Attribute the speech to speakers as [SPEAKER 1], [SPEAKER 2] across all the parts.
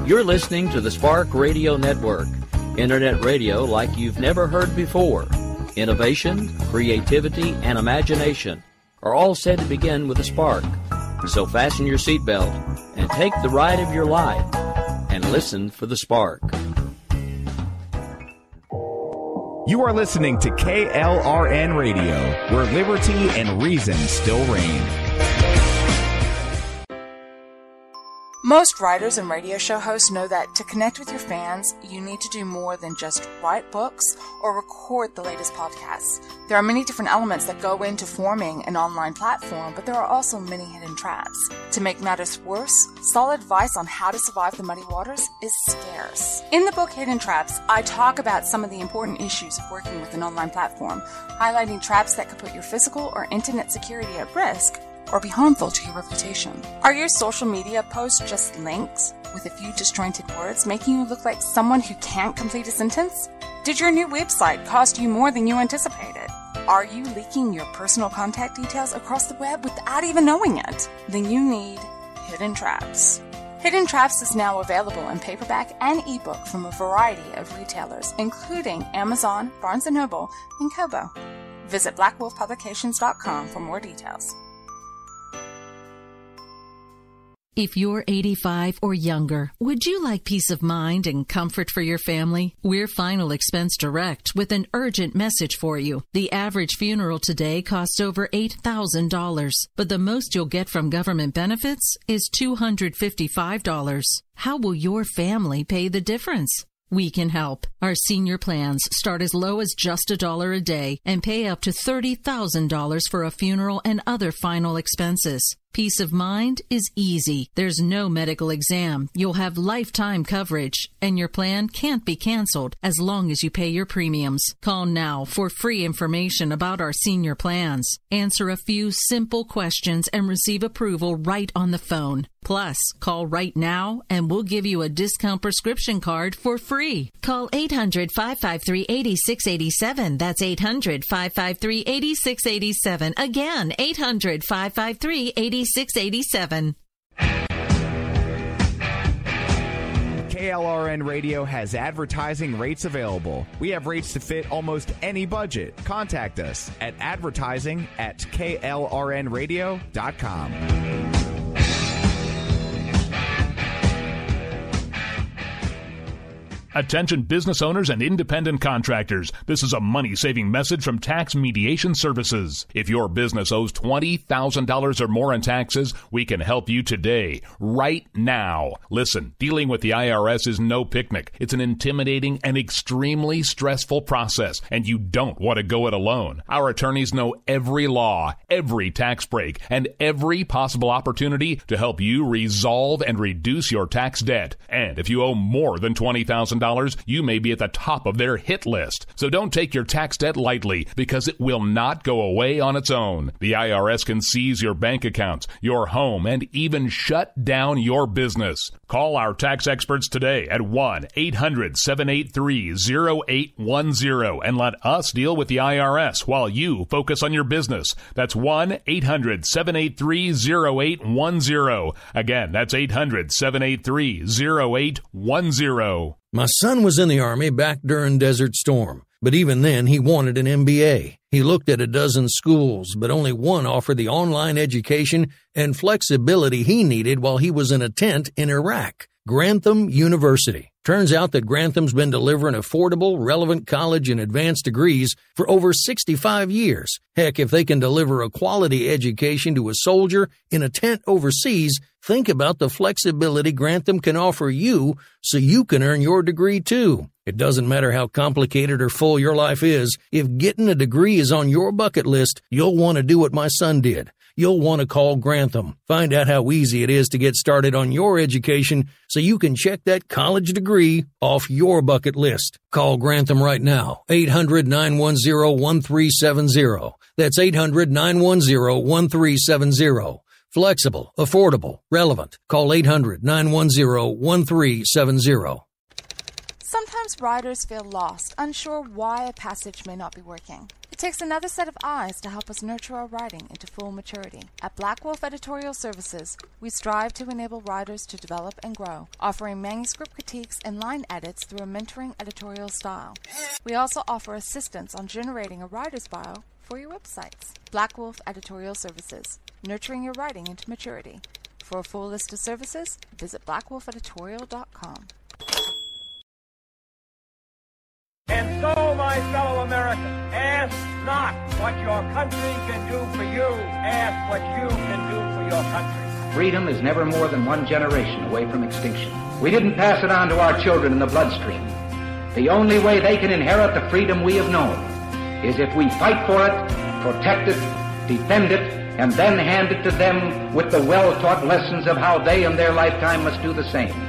[SPEAKER 1] You're listening to the Spark Radio Network, Internet radio like you've never heard before. Innovation, creativity, and imagination are all said to begin with a spark. So fasten your seatbelt and take the ride of your life and listen for the spark.
[SPEAKER 2] You are listening to KLRN Radio, where liberty and reason still reign.
[SPEAKER 3] Most writers and radio show hosts know that to connect with your fans, you need to do more than just write books or record the latest podcasts. There are many different elements that go into forming an online platform, but there are also many hidden traps. To make matters worse, solid advice on how to survive the muddy waters is scarce. In the book Hidden Traps, I talk about some of the important issues of working with an online platform, highlighting traps that could put your physical or internet security at risk or be harmful to your reputation. Are your social media posts just links with a few disjointed words, making you look like someone who can't complete a sentence? Did your new website cost you more than you anticipated? Are you leaking your personal contact details across the web without even knowing it? Then you need Hidden Traps. Hidden Traps is now available in paperback and ebook from a variety of retailers, including Amazon, Barnes & Noble, and Kobo. Visit blackwolfpublications.com for more details.
[SPEAKER 4] If you're 85 or younger, would you like peace of mind and comfort for your family? We're Final Expense Direct with an urgent message for you. The average funeral today costs over $8,000, but the most you'll get from government benefits is $255. How will your family pay the difference? We can help. Our senior plans start as low as just $1 a day and pay up to $30,000 for a funeral and other final expenses. Peace of mind is easy. There's no medical exam. You'll have lifetime coverage, and your plan can't be canceled as long as you pay your premiums. Call now for free information about our senior plans. Answer a few simple questions and receive approval right on the phone. Plus, call right now and we'll give you a discount prescription card for free. Call 800-553-8687. That's 800-553-8687. Again, 800-553-8687.
[SPEAKER 2] KLRN Radio has advertising rates available. We have rates to fit almost any budget. Contact us at advertising@klrnradio.com.
[SPEAKER 5] Attention business owners and independent contractors. This is a money-saving message from Tax Mediation Services. If your business owes $20,000 or more in taxes, we can help you today, right now. Listen, dealing with the IRS is no picnic. It's an intimidating and extremely stressful process, and you don't want to go it alone. Our attorneys know every law, every tax break, and every possible opportunity to help you resolve and reduce your tax debt. And if you owe more than $20,000, you may be at the top of their hit list. So don't take your tax debt lightly, because it will not go away on its own. The IRS can seize your bank accounts, your home, and even shut down your business. Call our tax experts today at 1-800-783-0810 and let us deal with the IRS while you focus on your business. That's 1-800-783-0810. Again, that's 800-783-0810.
[SPEAKER 6] My son was in the Army back during Desert Storm, but even then he wanted an MBA. He looked at a dozen schools, but only one offered the online education and flexibility he needed while he was in a tent in Iraq. Grantham University. Turns out that Grantham's been delivering affordable, relevant college and advanced degrees for over 65 years. Heck, if they can deliver a quality education to a soldier in a tent overseas, think about the flexibility Grantham can offer you so you can earn your degree too. It doesn't matter how complicated or full your life is. If getting a degree is on your bucket list, you'll want to do what my son did. You'll want to call Grantham. Find out how easy it is to get started on your education so you can check that college degree off your bucket list. Call Grantham right now, 800-910-1370. That's 800-910-1370. Flexible, affordable, relevant. Call 800-910-1370.
[SPEAKER 3] Sometimes writers feel lost, unsure why a passage may not be working. It takes another set of eyes to help us nurture our writing into full maturity. At Black Wolf Editorial Services, we strive to enable writers to develop and grow, offering manuscript critiques and line edits through a mentoring editorial style. We also offer assistance on generating a writer's bio for your websites. Black Wolf Editorial Services, nurturing your writing into maturity. For a full list of services, visit blackwolfeditorial.com.
[SPEAKER 7] And so, my fellow Americans, ask not what your country can do for you, ask what you can do for your country.
[SPEAKER 8] Freedom is never more than one generation away from extinction. We didn't pass it on to our children in the bloodstream. The only way they can inherit the freedom we have known is if we fight for it, protect it, defend it, and then hand it to them with the well-taught lessons of how they in their lifetime must do the same.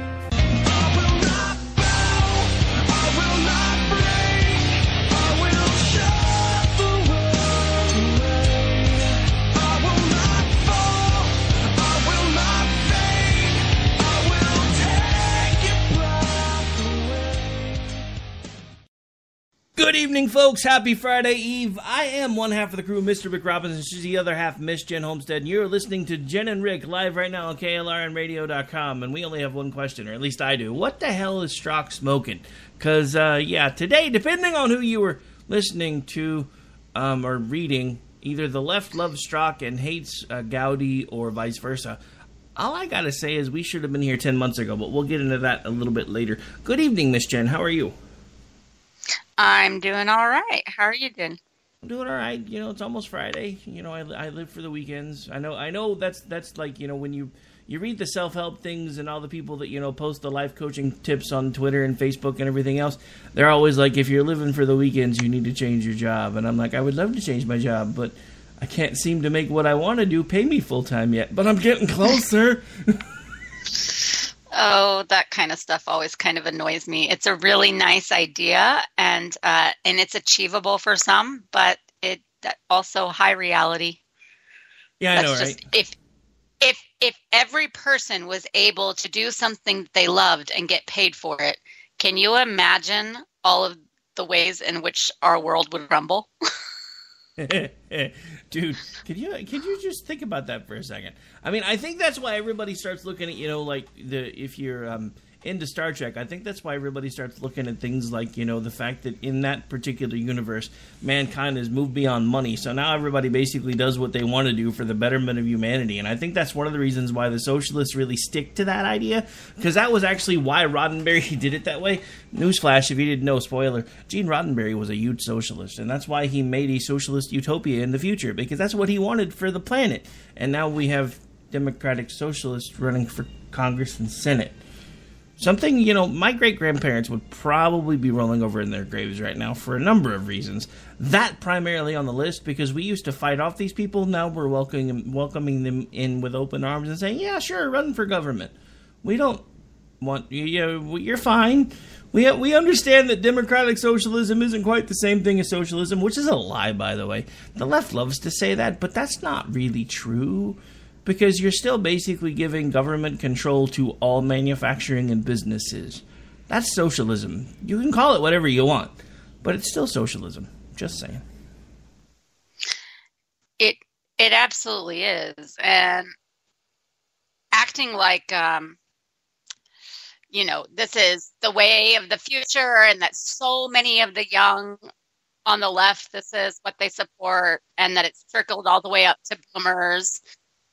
[SPEAKER 9] Good evening, folks. Happy Friday Eve. I am one half of the crew, Mr. Rick Robinson. She's the other half, Miss Jen Homestead. And you're listening to Jen and Rick live right now on KLRNradio.com. And we only have one question, or at least I do. What the hell is Strzok smoking? Because, today, depending on who you were listening to or reading, either the left loves Strzok and hates Gaudi or vice versa. All I got to say is we should have been here 10 months ago, but we'll get into that a little bit later. Good evening, Miss Jen. How are you?
[SPEAKER 10] I'm doing all right. How are you doing?
[SPEAKER 9] I'm doing all right. You know, it's almost Friday. You know, I live for the weekends. I know that's like, you know, when you read the self-help things and all the people that, you know, post the life coaching tips on Twitter and Facebook and everything else, they're always like, if you're living for the weekends, you need to change your job. And I'm like, I would love to change my job, but I can't seem to make what I want to do pay me full-time yet. But I'm getting closer.
[SPEAKER 10] Oh, that kind of stuff always kind of annoys me. It's a really nice idea, and it's achievable for some, but it also high reality.
[SPEAKER 9] Yeah, I know, right?
[SPEAKER 10] If every person was able to do something they loved and get paid for it, can you imagine all of the ways in which our world would crumble?
[SPEAKER 9] Dude, could you just think about that for a second? I mean, I think that's why everybody starts looking at, you know, like if you're into Star Trek, I think that's why everybody starts looking at things like, you know, the fact that in that particular universe, mankind has moved beyond money. So now everybody basically does what they want to do for the betterment of humanity. And I think that's one of the reasons why the socialists really stick to that idea, because that was actually why Roddenberry did it that way. Newsflash, if you didn't know, spoiler, Gene Roddenberry was a huge socialist. And that's why he made a socialist utopia in the future, because that's what he wanted for the planet. And now we have democratic socialists running for Congress and Senate. Something, you know, my great-grandparents would probably be rolling over in their graves right now for a number of reasons. That primarily on the list, because we used to fight off these people. Now we're welcoming them in with open arms and saying, yeah, sure, run for government. We don't want, you're fine. We understand that democratic socialism isn't quite the same thing as socialism, which is a lie, by the way. The left loves to say that, but that's not really true. Because you're still basically giving government control to all manufacturing and businesses. That's socialism. You can call it whatever you want, but it's still socialism. Just saying.
[SPEAKER 10] It absolutely is. And acting like, this is the way of the future and that so many of the young on the left, this is what they support, and that it's trickled all the way up to boomers.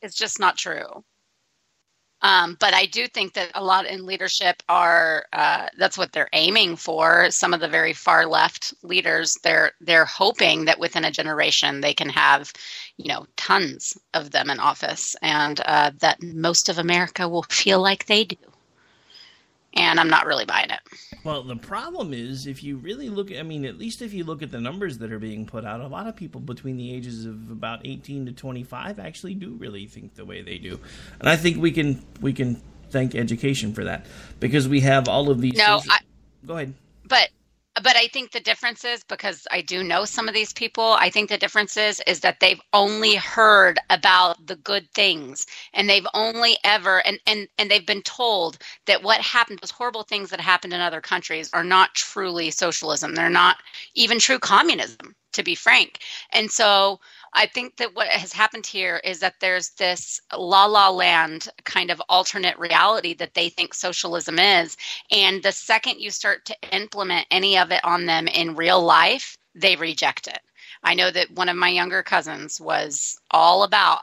[SPEAKER 10] It's just not true. But I do think that a lot in leadership are, that's what they're aiming for. Some of the very far left leaders, they're hoping that within a generation they can have, tons of them in office, and that most of America will feel like they do. And I'm not really buying it.
[SPEAKER 9] Well, the problem is, if you really look at, at least if you look at the numbers that are being put out, a lot of people between the ages of about 18 to 25 actually do really think the way they do. And I think we can thank education for that, because we have all of these...
[SPEAKER 10] No,
[SPEAKER 9] Go ahead.
[SPEAKER 10] But But I think the difference is, because I do know some of these people, I think the difference is that they've only heard about the good things, and they've only ever and they've been told that what happened, those horrible things that happened in other countries, are not truly socialism. They're not even true communism, to be frank. And so I think that what has happened here is that there's this la la land kind of alternate reality that they think socialism is. And the second you start to implement any of it on them in real life, they reject it. I know that one of my younger cousins was all about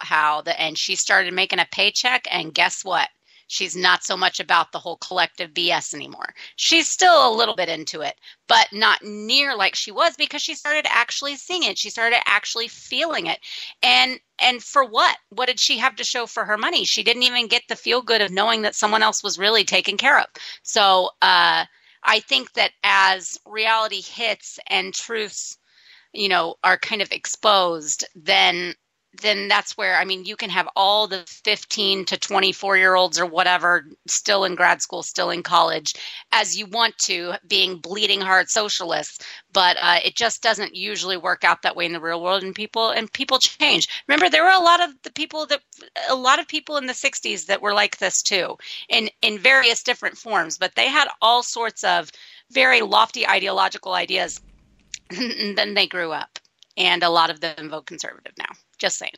[SPEAKER 10] and she started making a paycheck, and guess what? She's not so much about the whole collective BS anymore. She's still a little bit into it, but not near like she was, because she started actually seeing it. She started actually feeling it. And for what? What did she have to show for her money? She didn't even get the feel good of knowing that someone else was really taken care of. So I think that as reality hits and truths, are kind of exposed, then that's where, I mean, you can have all the 15 to 24-year-olds or whatever still in grad school, still in college, as you want to, being bleeding heart socialists. But it just doesn't usually work out that way in the real world, and people change. Remember, there were a lot of people in the 60s that were like this too, in various different forms, but they had all sorts of very lofty ideological ideas, and then they grew up. And a lot of them vote conservative now. Just saying.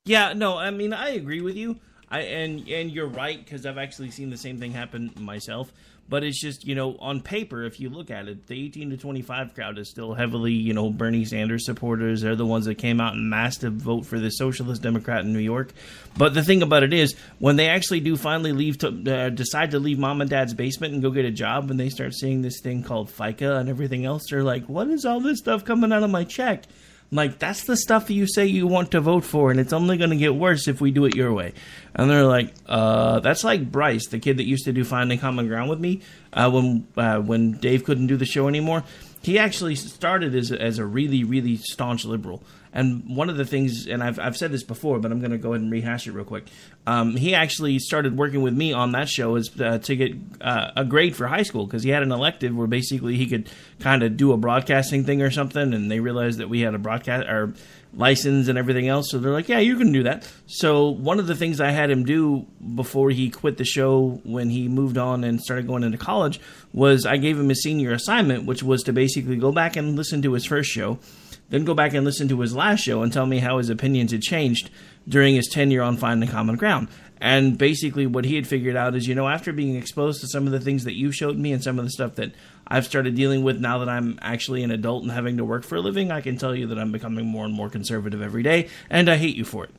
[SPEAKER 9] Yeah, no, I mean, I agree with you. And you're right, because I've actually seen the same thing happen myself. But it's just, on paper, if you look at it, the 18 to 25 crowd is still heavily, Bernie Sanders supporters. They're the ones that came out en masse to vote for the Socialist Democrat in New York. But the thing about it is, when they actually do finally decide to leave mom and dad's basement and go get a job, and they start seeing this thing called FICA and everything else, they're like, what is all this stuff coming out of my check? I'm like, that's the stuff you say you want to vote for, and it's only going to get worse if we do it your way. And they're like, that's like Bryce, the kid that used to do Finding Common Ground with me when Dave couldn't do the show anymore. He actually started as a really, really staunch liberal. And one of the things, and I've said this before, but I'm going to go ahead and rehash it real quick. He actually started working with me on that show to get a grade for high school, because he had an elective where basically he could kind of do a broadcasting thing or something, and they realized that we had a broadcast or license and everything else. So they're like, yeah, you can do that. So one of the things I had him do before he quit the show, when he moved on and started going into college, was I gave him his senior assignment, which was to basically go back and listen to his first show, then go back and listen to his last show and tell me how his opinions had changed during his tenure on Finding Common Ground. And basically what he had figured out is, after being exposed to some of the things that you showed me and some of the stuff that I've started dealing with now that I'm actually an adult and having to work for a living, I can tell you that I'm becoming more and more conservative every day, and I hate you for it.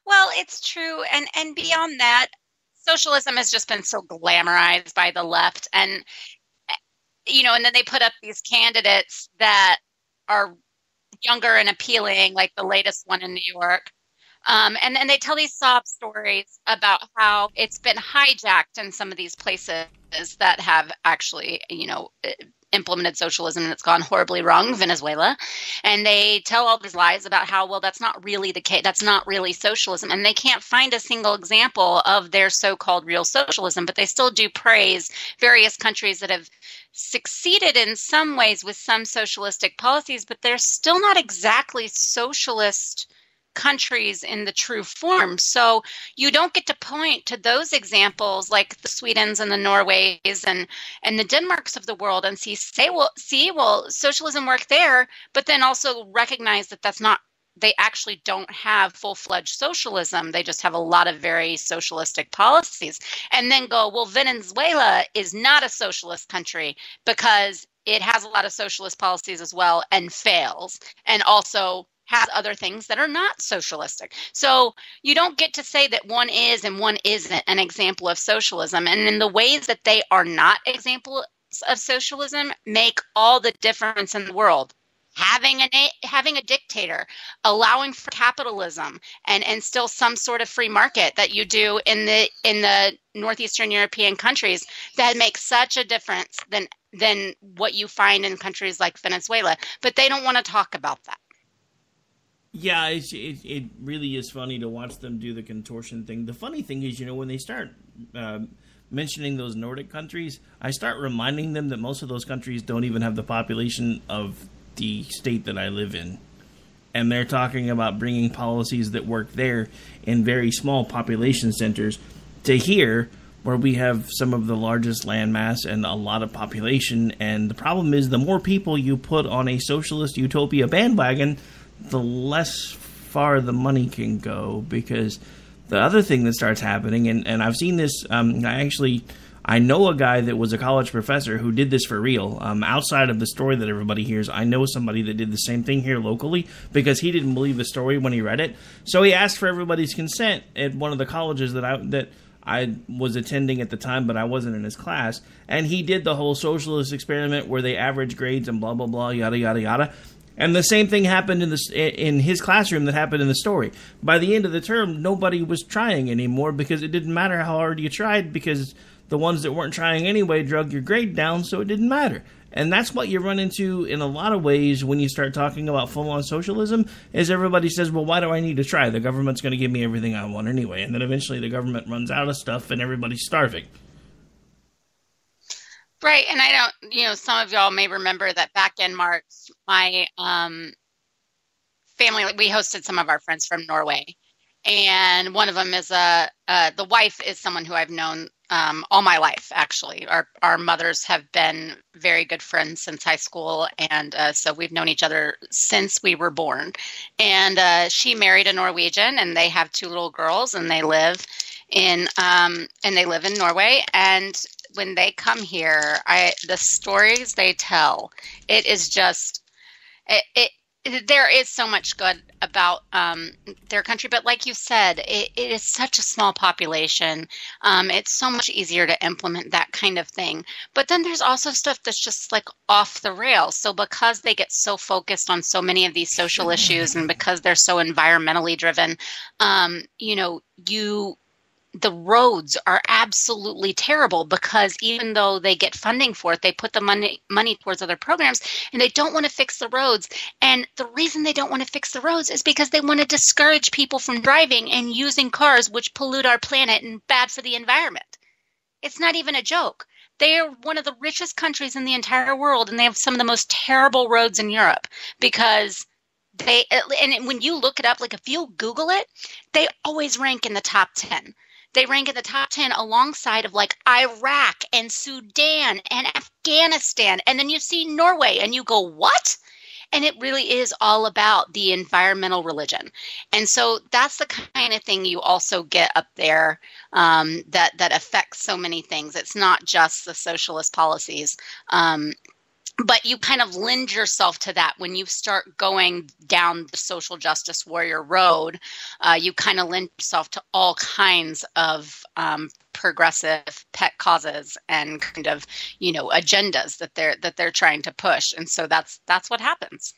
[SPEAKER 10] Well, it's true. And beyond that, socialism has just been so glamorized by the left. And and then they put up these candidates that are younger and appealing, like the latest one in New York. And then they tell these sob stories about how it's been hijacked in some of these places that have actually, implemented socialism, and it's gone horribly wrong, Venezuela. And they tell all these lies about how, well, that's not really the case. That's not really socialism. And they can't find a single example of their so-called real socialism, but they still do praise various countries that have succeeded in some ways with some socialistic policies, but they're still not exactly socialist countries in the true form. So you don't get to point to those examples like the Swedens and the Norways and the Denmarks of the world and say, well, socialism worked there, but then also recognize that that's not, they actually don't have full-fledged socialism. They just have a lot of very socialistic policies. And then go, well, Venezuela is not a socialist country because it has a lot of socialist policies as well and fails, and also has other things that are not socialistic. So you don't get to say that one is and one isn't an example of socialism. And in the ways that they are not examples of socialism make all the difference in the world. Having a dictator, allowing for capitalism, and still some sort of free market that you do in the northeastern European countries, that makes such a difference than what you find in countries like Venezuela. But they don't want to talk about that.
[SPEAKER 9] Yeah, it really is funny to watch them do the contortion thing. The funny thing is, when they start mentioning those Nordic countries, I start reminding them that most of those countries don't even have the population of the state that I live in. And they're talking about bringing policies that work there in very small population centers to here, where we have some of the largest landmass and a lot of population. And the problem is, the more people you put on a socialist utopia bandwagon, the less far the money can go. Because the other thing that starts happening, and I've seen this, I know a guy that was a college professor who did this for real. Outside of the story that everybody hears, I know somebody that did the same thing here locally because he didn't believe the story when he read it. So he asked for everybody's consent at one of the colleges that I was attending at the time, but I wasn't in his class. And he did the whole socialist experiment where they average grades and blah, blah, blah, yada, yada, yada. And the same thing happened in his classroom that happened in the story. By the end of the term, nobody was trying anymore because it didn't matter how hard you tried, because the ones that weren't trying anyway drug your grade down, so it didn't matter. And that's what you run into in a lot of ways when you start talking about full-on socialism, is everybody says, well, why do I need to try? The government's going to give me everything I want anyway. And then eventually the government runs out of stuff and everybody's starving.
[SPEAKER 10] Right, and I don't, some of y'all may remember that back in March, my family, we hosted some of our friends from Norway, and one of them is the wife is someone who I've known all my life, actually. Our mothers have been very good friends since high school, and so we've known each other since we were born. And she married a Norwegian, and they have 2 little girls, and they live in Norway. And when they come here, the stories they tell, it is just there is so much good about their country, but like you said, it is such a small population. It's so much easier to implement that kind of thing. But then there's also stuff that's just like off the rails. So because they get so focused on so many of these social issues, and because they're so environmentally driven, the roads are absolutely terrible, because even though they get funding for it, they put the money towards other programs, and they don't want to fix the roads. And the reason they don't want to fix the roads is because they want to discourage people from driving and using cars, which pollute our planet and bad for the environment. It's not even a joke. They are one of the richest countries in the entire world, and they have some of the most terrible roads in Europe, because and when you look it up, like if you Google it, they always rank in the top 10. They rank in the top 10 alongside of like Iraq and Sudan and Afghanistan. And then you see Norway and you go, what? And it really is all about the environmental religion. And so that's the kind of thing you also get up there that affects so many things. It's not just the socialist policies. But you kind of lend yourself to that when you start going down the social justice warrior road. You kind of lend yourself to all kinds of progressive pet causes and kind of agendas that they're trying to push, and so that's what happens.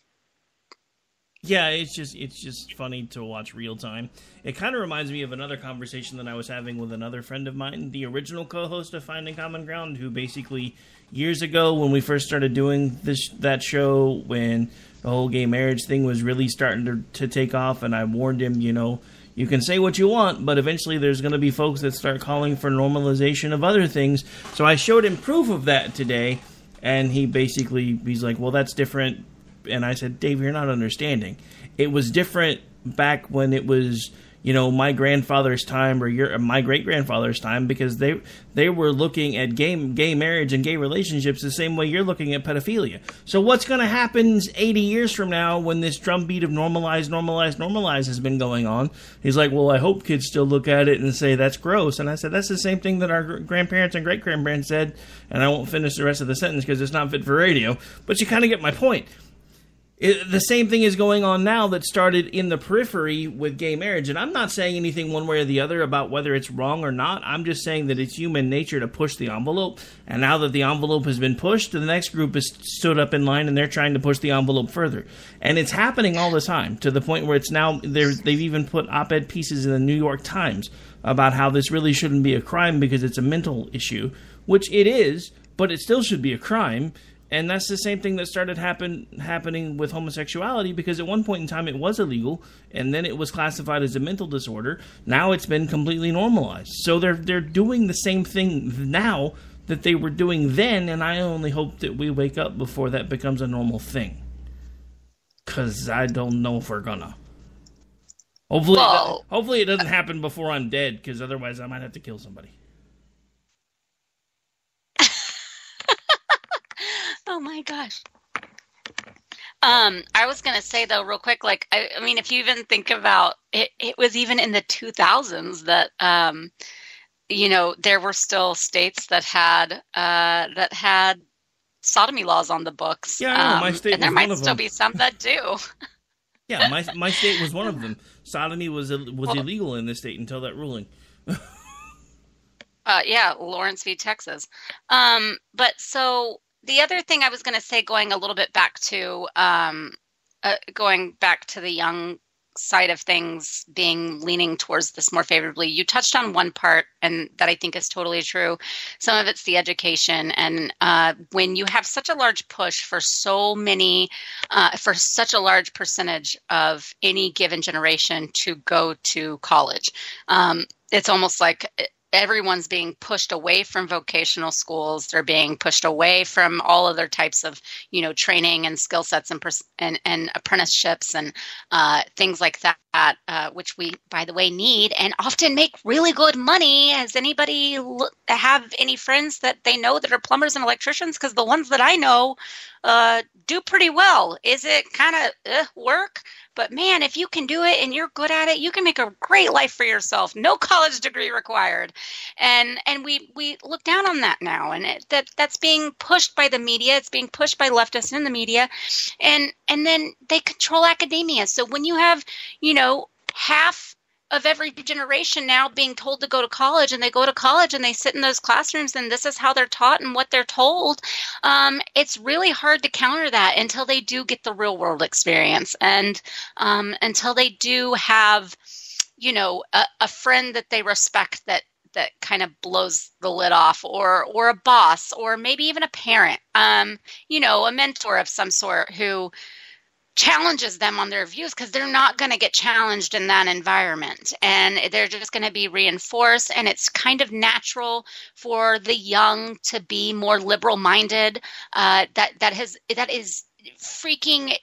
[SPEAKER 9] Yeah, it's just funny to watch real time. It kind of reminds me of another conversation that I was having with another friend of mine, the original co-host of Finding Common Ground, who basically years ago when we first started doing that show, when the whole gay marriage thing was really starting to take off, and I warned him, you can say what you want, but eventually there's going to be folks that start calling for normalization of other things. So I showed him proof of that today, and he's like, well, that's different. And I said, Dave, you're not understanding. It was different back when it was, my grandfather's time or my great-grandfather's time, because they were looking at gay marriage and gay relationships the same way you're looking at pedophilia. So what's going to happen 80 years from now when this drumbeat of normalize has been going on? He's like, well, I hope kids still look at it and say that's gross. And I said, that's the same thing that our grandparents and great-grandparents said, and I won't finish the rest of the sentence because it's not fit for radio. But you kind of get my point. The same thing is going on now that started in the periphery with gay marriage. And I'm not saying anything one way or the other about whether it's wrong or not. I'm just saying that it's human nature to push the envelope. And now that the envelope has been pushed, the next group has stood up in line and they're trying to push the envelope further. And it's happening all the time, to the point where it's now, they've even put op-ed pieces in the New York Times about how this really shouldn't be a crime because it's a mental issue, which it is, but it still should be a crime. And that's the same thing that started happening with homosexuality, because at one point in time it was illegal, and then it was classified as a mental disorder. Now it's been completely normalized. So they're doing the same thing now that they were doing then, and I only hope that we wake up before that becomes a normal thing. Because I don't know if we're gonna. Hopefully it doesn't happen before I'm dead, because otherwise I might have to kill somebody.
[SPEAKER 10] Oh my gosh. I was going to say, though, real quick, like, I mean, if you even think about it, it was even in the 2000s that, you know, there were still states that had sodomy laws on the books.
[SPEAKER 9] Yeah, I know. My state
[SPEAKER 10] and there
[SPEAKER 9] was
[SPEAKER 10] might
[SPEAKER 9] one of
[SPEAKER 10] still
[SPEAKER 9] them.
[SPEAKER 10] be some that do.
[SPEAKER 9] Yeah, my state was one of them. Sodomy was illegal in this state until that ruling.
[SPEAKER 10] Yeah, Lawrence v. Texas. But so the other thing I was going to say, going a little bit back to the young side of things, leaning towards this more favorably, you touched on one part, and that I think is totally true. Some of it's the education, and when you have such a large push for such a large percentage of any given generation to go to college, it's almost like everyone's being pushed away from vocational schools. They're being pushed away from all other types of, you know, training and skill sets and apprenticeships and things like that, which we, by the way, need and often make really good money. Has anybody have any friends that they know that are plumbers and electricians? Because the ones that I know do pretty well. Is it kind of work? But man, if you can do it and you're good at it, you can make a great life for yourself. No college degree required. And we look down on that now, and that's being pushed by the media. It's being pushed by leftists in the media, and then they control academia. So when you have, you know, half of every generation now being told to go to college, and they go to college and they sit in those classrooms and this is how they're taught and what they're told, it's really hard to counter that until they do get the real world experience, and until they do have, you know, a friend that they respect that kind of blows the lid off, or a boss, or maybe even a parent, you know, a mentor of some sort who challenges them on their views, because they're not going to get challenged in that environment, and they're just going to be reinforced. And it's kind of natural for the young to be more liberal minded. That is freaking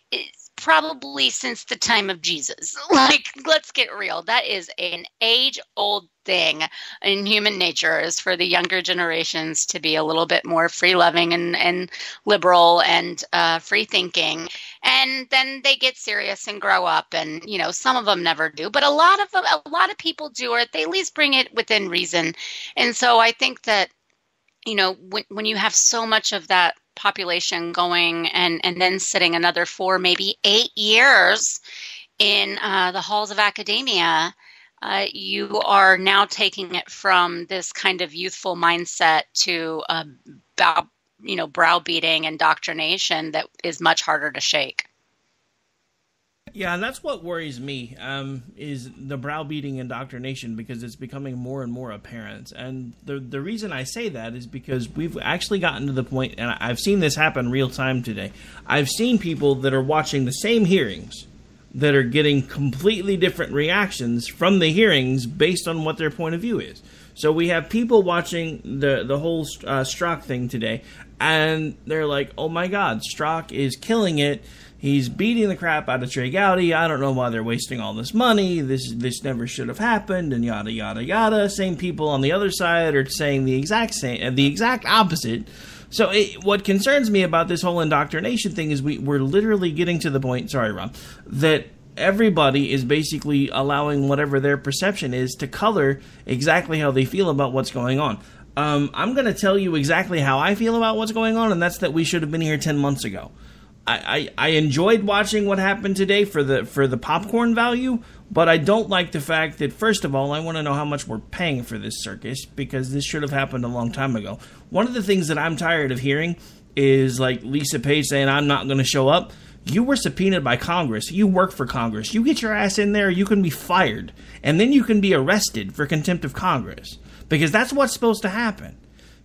[SPEAKER 10] probably since the time of Jesus. Like, let's get real. That is an age-old thing in human nature, is for the younger generations to be a little bit more free-loving and liberal and free-thinking. And then they get serious and grow up, and, you know, some of them never do, but a lot of people do, or they at least bring it within reason. And so I think that, you know, when you have so much of that population going and then sitting another 4, maybe 8 years in the halls of academia, you are now taking it from this kind of youthful mindset to browbeating indoctrination that is much harder to shake.
[SPEAKER 9] Yeah, and that's what worries me, is the browbeating indoctrination, because it's becoming more and more apparent. And the reason I say that is because we've actually gotten to the point, and I've seen this happen real time today. I've seen people that are watching the same hearings that are getting completely different reactions from the hearings based on what their point of view is. So we have people watching the whole Strzok thing today, and they're like, oh my God, Strzok is killing it. He's beating the crap out of Trey Gowdy. I don't know why they're wasting all this money. This never should have happened, and yada yada yada. Same people on the other side are saying the exact opposite. So what concerns me about this whole indoctrination thing is we're literally getting to the point. Sorry, Rob, that everybody is basically allowing whatever their perception is to color exactly how they feel about what's going on. I'm going to tell you exactly how I feel about what's going on, and that's that we should have been here 10 months ago. I enjoyed watching what happened today for the popcorn value, but I don't like the fact that, first of all, I want to know how much we're paying for this circus, because this should have happened a long time ago. One of the things that I'm tired of hearing is like Lisa Page saying, I'm not going to show up. You were subpoenaed by Congress. You work for Congress. You get your ass in there, you can be fired. And then you can be arrested for contempt of Congress. Because that's what's supposed to happen.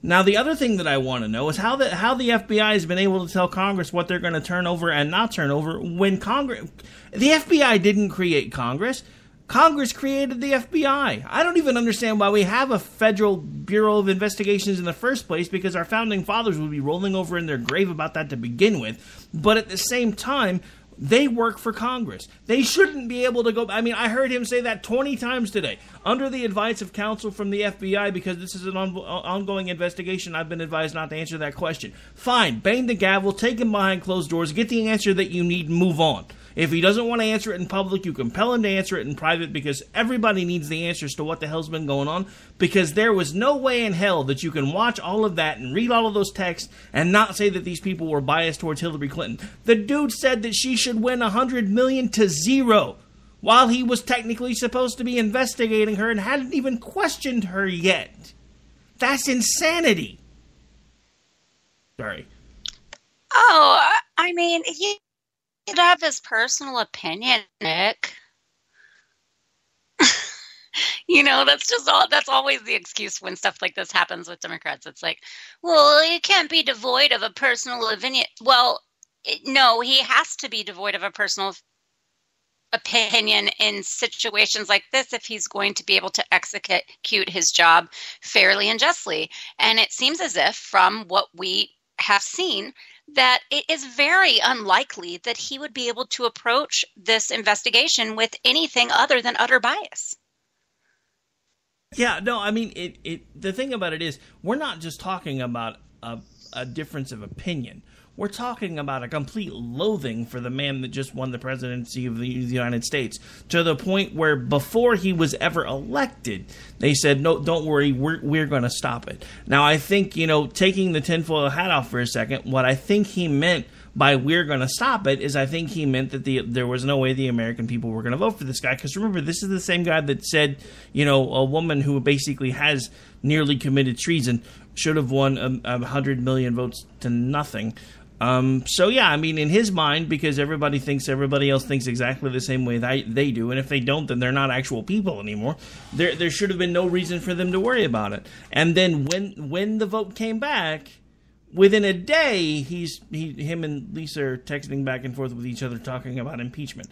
[SPEAKER 9] Now, the other thing that I want to know is how the FBI has been able to tell Congress what they're going to turn over and not turn over when the FBI didn't create Congress. Congress created the FBI. I don't even understand why we have a Federal Bureau of Investigations in the first place, because our founding fathers would be rolling over in their grave about that to begin with. But at the same time, they work for Congress. They shouldn't be able to go. I mean, I heard him say that 20 times today. Under the advice of counsel from the FBI, because this is an ongoing investigation, I've been advised not to answer that question. Fine. Bang the gavel, take him behind closed doors, get the answer that you need, move on. If he doesn't want to answer it in public, you compel him to answer it in private, because everybody needs the answers to what the hell's been going on, because there was no way in hell that you can watch all of that and read all of those texts and not say that these people were biased towards Hillary Clinton. The dude said that she should win $100 million to zero while he was technically supposed to be investigating her and hadn't even questioned her yet. That's insanity. Sorry.
[SPEAKER 10] Oh, I mean, he could have his personal opinion, Nick. That's always the excuse when stuff like this happens with Democrats. It's like, well, you can't be devoid of a personal opinion. Well, no, he has to be devoid of a personal opinion in situations like this if he's going to be able to execute his job fairly and justly. And it seems as if, from what we have seen, that it is very unlikely that he would be able to approach this investigation with anything other than utter bias.
[SPEAKER 9] Yeah, no, I mean, the thing about it is, we're not just talking about a difference of opinion. We're talking about a complete loathing for the man that just won the presidency of the United States, to the point where before he was ever elected, they said, no, don't worry, we're going to stop it. Now, I think, taking the tinfoil hat off for a second, what I think he meant by we're going to stop it is I think he meant that there was no way the American people were going to vote for this guy. Because remember, this is the same guy that said, a woman who basically has nearly committed treason should have won 100 million votes to nothing. So yeah, I mean, in his mind, because everybody else thinks exactly the same way they do, and if they don't, then they're not actual people anymore. There should have been no reason for them to worry about it. And then when the vote came back, within a day, him and Lisa are texting back and forth with each other talking about impeachment.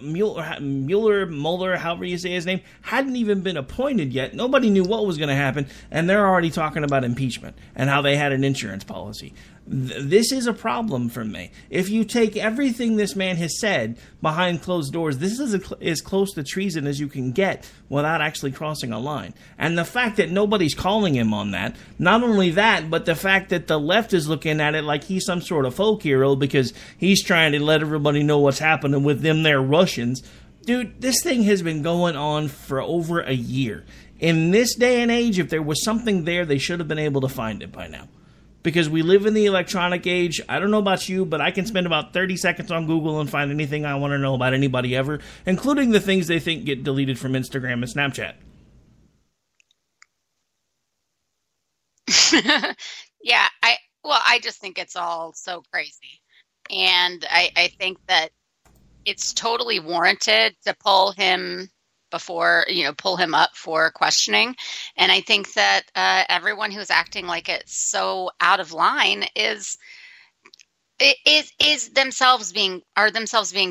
[SPEAKER 9] Mueller, however you say his name, hadn't even been appointed yet. Nobody knew what was going to happen, and they're already talking about impeachment and how they had an insurance policy. This is a problem for me. If you take everything this man has said behind closed doors, this is as close to treason as you can get without actually crossing a line. And the fact that nobody's calling him on that, not only that, but the fact that the left is looking at it like he's some sort of folk hero because he's trying to let everybody know what's happening with them there Russians. Dude, this thing has been going on for over a year. In this day and age, if there was something there, they should have been able to find it by now. Because we live in the electronic age. I don't know about you, but I can spend about 30 seconds on Google and find anything I want to know about anybody ever, including the things they think get deleted from Instagram and Snapchat.
[SPEAKER 10] Yeah, I just think it's all so crazy. And I think that it's totally warranted to pull him up for questioning. And I think that everyone who's acting like it's so out of line is themselves being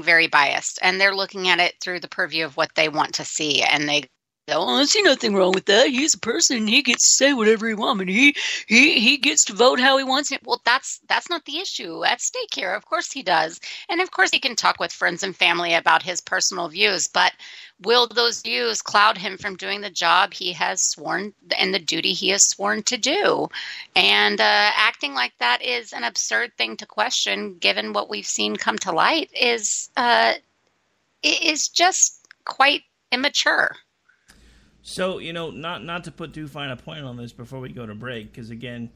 [SPEAKER 10] very biased, and they're looking at it through the purview of what they want to see, and they go, "Oh, I see nothing wrong with that. He's a person. He gets to say whatever he wants, and he gets to vote how he wants it." Well, that's not the issue at stake here. Of course he does, and of course he can talk with friends and family about his personal views, but will those views cloud him from doing the job he has sworn and the duty he has sworn to do? And acting like that is an absurd thing to question, given what we've seen come to light is just quite immature.
[SPEAKER 9] So, not to put too fine a point on this before we go to break, because again,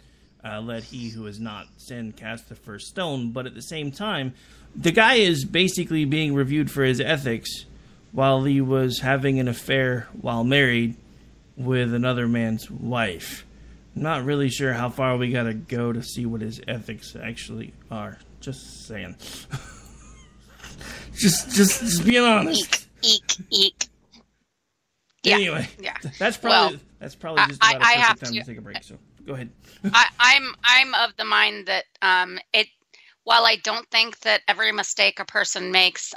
[SPEAKER 9] let he who has not sinned cast the first stone. But at the same time, the guy is basically being reviewed for his ethics while he was having an affair while married with another man's wife. I'm not really sure how far we gotta go to see what his ethics actually are. Just saying. just being honest.
[SPEAKER 10] Eek.
[SPEAKER 9] Anyway,
[SPEAKER 10] yeah.
[SPEAKER 9] That's probably just about a perfect time to take a break. So Go ahead.
[SPEAKER 10] I'm of the mind that while I don't think that every mistake a person makes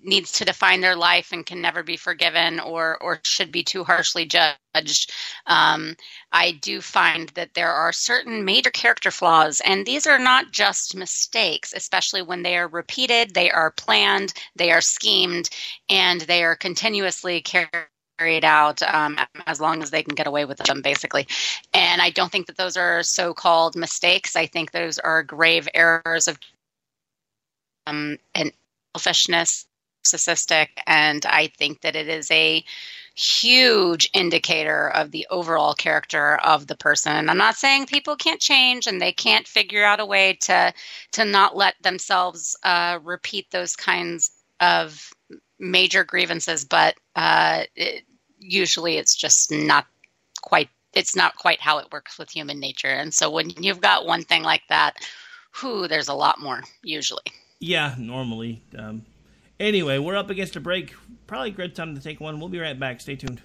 [SPEAKER 10] needs to define their life and can never be forgiven or should be too harshly judged, I do find that there are certain major character flaws, and these are not just mistakes, especially when they are repeated, they are planned, they are schemed, and they are continuously carried out as long as they can get away with them, basically. And I don't think that those are so-called mistakes. I think those are grave errors of and selfishness, narcissistic, and I think that it is a huge indicator of the overall character of the person. And I'm not saying people can't change and they can't figure out a way to not let themselves repeat those kinds of major grievances, but usually it's just not quite how it works with human nature. And so when you've got one thing like that, there's a lot more usually. Yeah,
[SPEAKER 9] normally. Anyway, we're up against a break. Probably a great time to take one. We'll be right back. Stay tuned.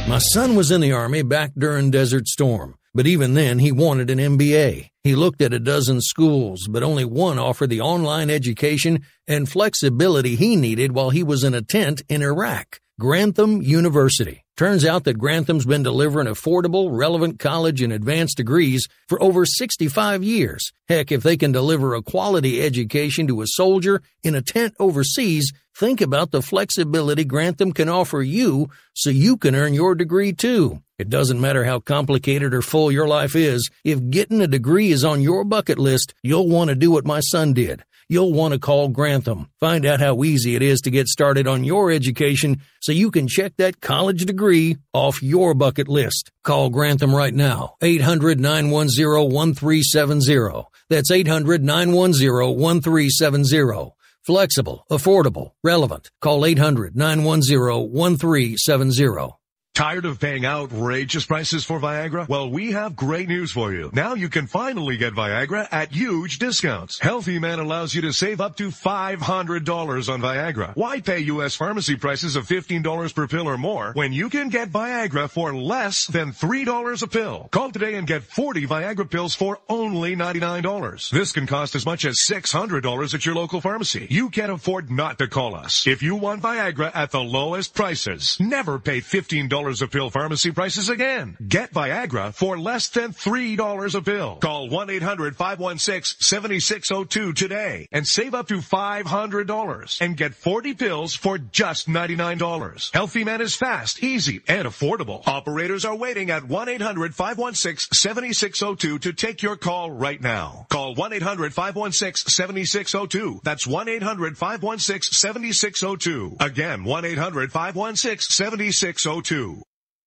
[SPEAKER 6] My son was in the Army back during Desert Storm, but even then he wanted an MBA. He looked at a dozen schools, but only one offered the online education and flexibility he needed while he was in a tent in Iraq. Grantham University. Turns out that Grantham's been delivering affordable, relevant college and advanced degrees for over 65 years. Heck, if they can deliver a quality education to a soldier in a tent overseas, think about the flexibility Grantham can offer you so you can earn your degree too. It doesn't matter how complicated or full your life is. If getting a degree is on your bucket list, you'll want to do what my son did. You'll want to call Grantham. Find out how easy it is to get started on your education so you can check that college degree off your bucket list. Call Grantham right now. 800-910-1370. That's 800-910-1370. Flexible, affordable, relevant. Call 800-910-1370.
[SPEAKER 11] Tired of paying outrageous prices for Viagra? Well, we have great news for you. Now you can finally get Viagra at huge discounts. Healthy Man allows you to save up to $500 on Viagra. Why pay U.S. pharmacy prices of $15 per pill or more when you can get Viagra for less than $3 a pill? Call today and get 40 Viagra pills for only $99. This can cost as much as $600 at your local pharmacy. You can't afford not to call us. If you want Viagra at the lowest prices, never pay $15 a pill pharmacy prices again. Get Viagra for less than $3 a pill. Call 1-800-516-7602 today and save up to $500 and get 40 pills for just $99. Healthy Man is fast, easy, and affordable. Operators are waiting at 1-800-516-7602 to take your call right now. Call 1-800-516-7602. That's 1-800-516-7602. Again, 1-800-516-7602.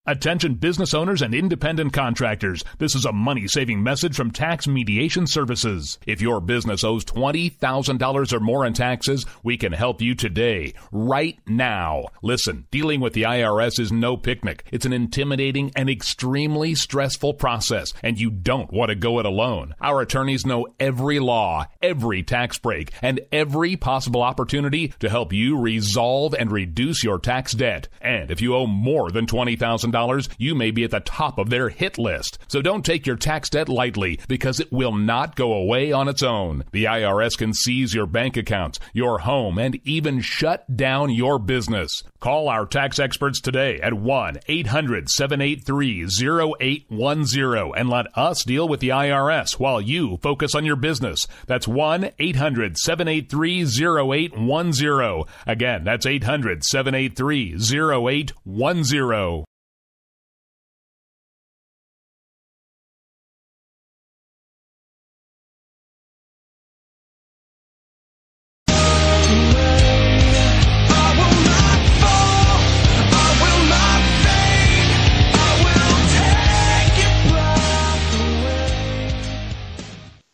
[SPEAKER 5] Attention business owners and independent contractors. This is a money-saving message from Tax Mediation Services. If your business owes $20,000 or more in taxes, we can help you today, right now. Listen, dealing with the IRS is no picnic. It's an intimidating and extremely stressful process, and you don't want to go it alone. Our attorneys know every law, every tax break, and every possible opportunity to help you resolve and reduce your tax debt. And if you owe more than $20,000, you may be at the top of their hit list. So don't take your tax debt lightly, because it will not go away on its own. The IRS can seize your bank accounts, your home, and even shut down your business. Call our tax experts today at 1-800-783-0810 and let us deal with the IRS while you focus on your business. That's 1-800-783-0810. Again, that's 800-783-0810.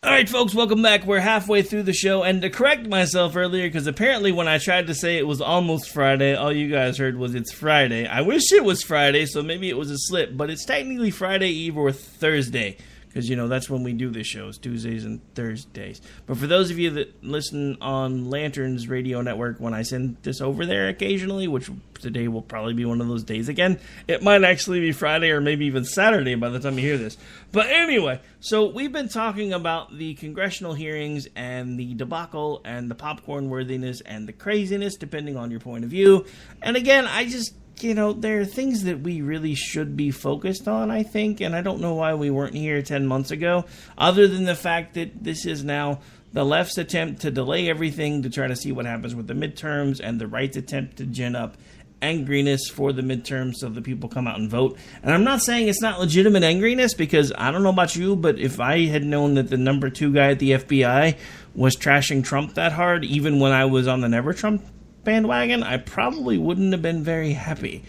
[SPEAKER 9] All right, folks, welcome back. We're halfway through the show, and to correct myself earlier, because apparently when I tried to say it was almost Friday, all you guys heard was it's Friday. I wish it was Friday, so maybe it was a slip, but it's technically Friday Eve or Thursday, because, that's when we do the shows, Tuesdays and Thursdays. But for those of you that listen on Lanterns Radio Network, when I send this over there occasionally, which today will probably be one of those days again, it might actually be Friday or maybe even Saturday by the time you hear this. But anyway, so we've been talking about the congressional hearings and the debacle and the popcorn worthiness and the craziness, depending on your point of view. And again, I just... there are things that we really should be focused on, I think, and I don't know why we weren't here 10 months ago, other than the fact that this is now the left's attempt to delay everything to try to see what happens with the midterms, and the right's attempt to gin up angriness for the midterms so the people come out and vote. And I'm not saying it's not legitimate angriness, because I don't know about you, but if I had known that the number 2 guy at the FBI was trashing Trump that hard, even when I was on the Never Trump bandwagon, I probably wouldn't have been very happy,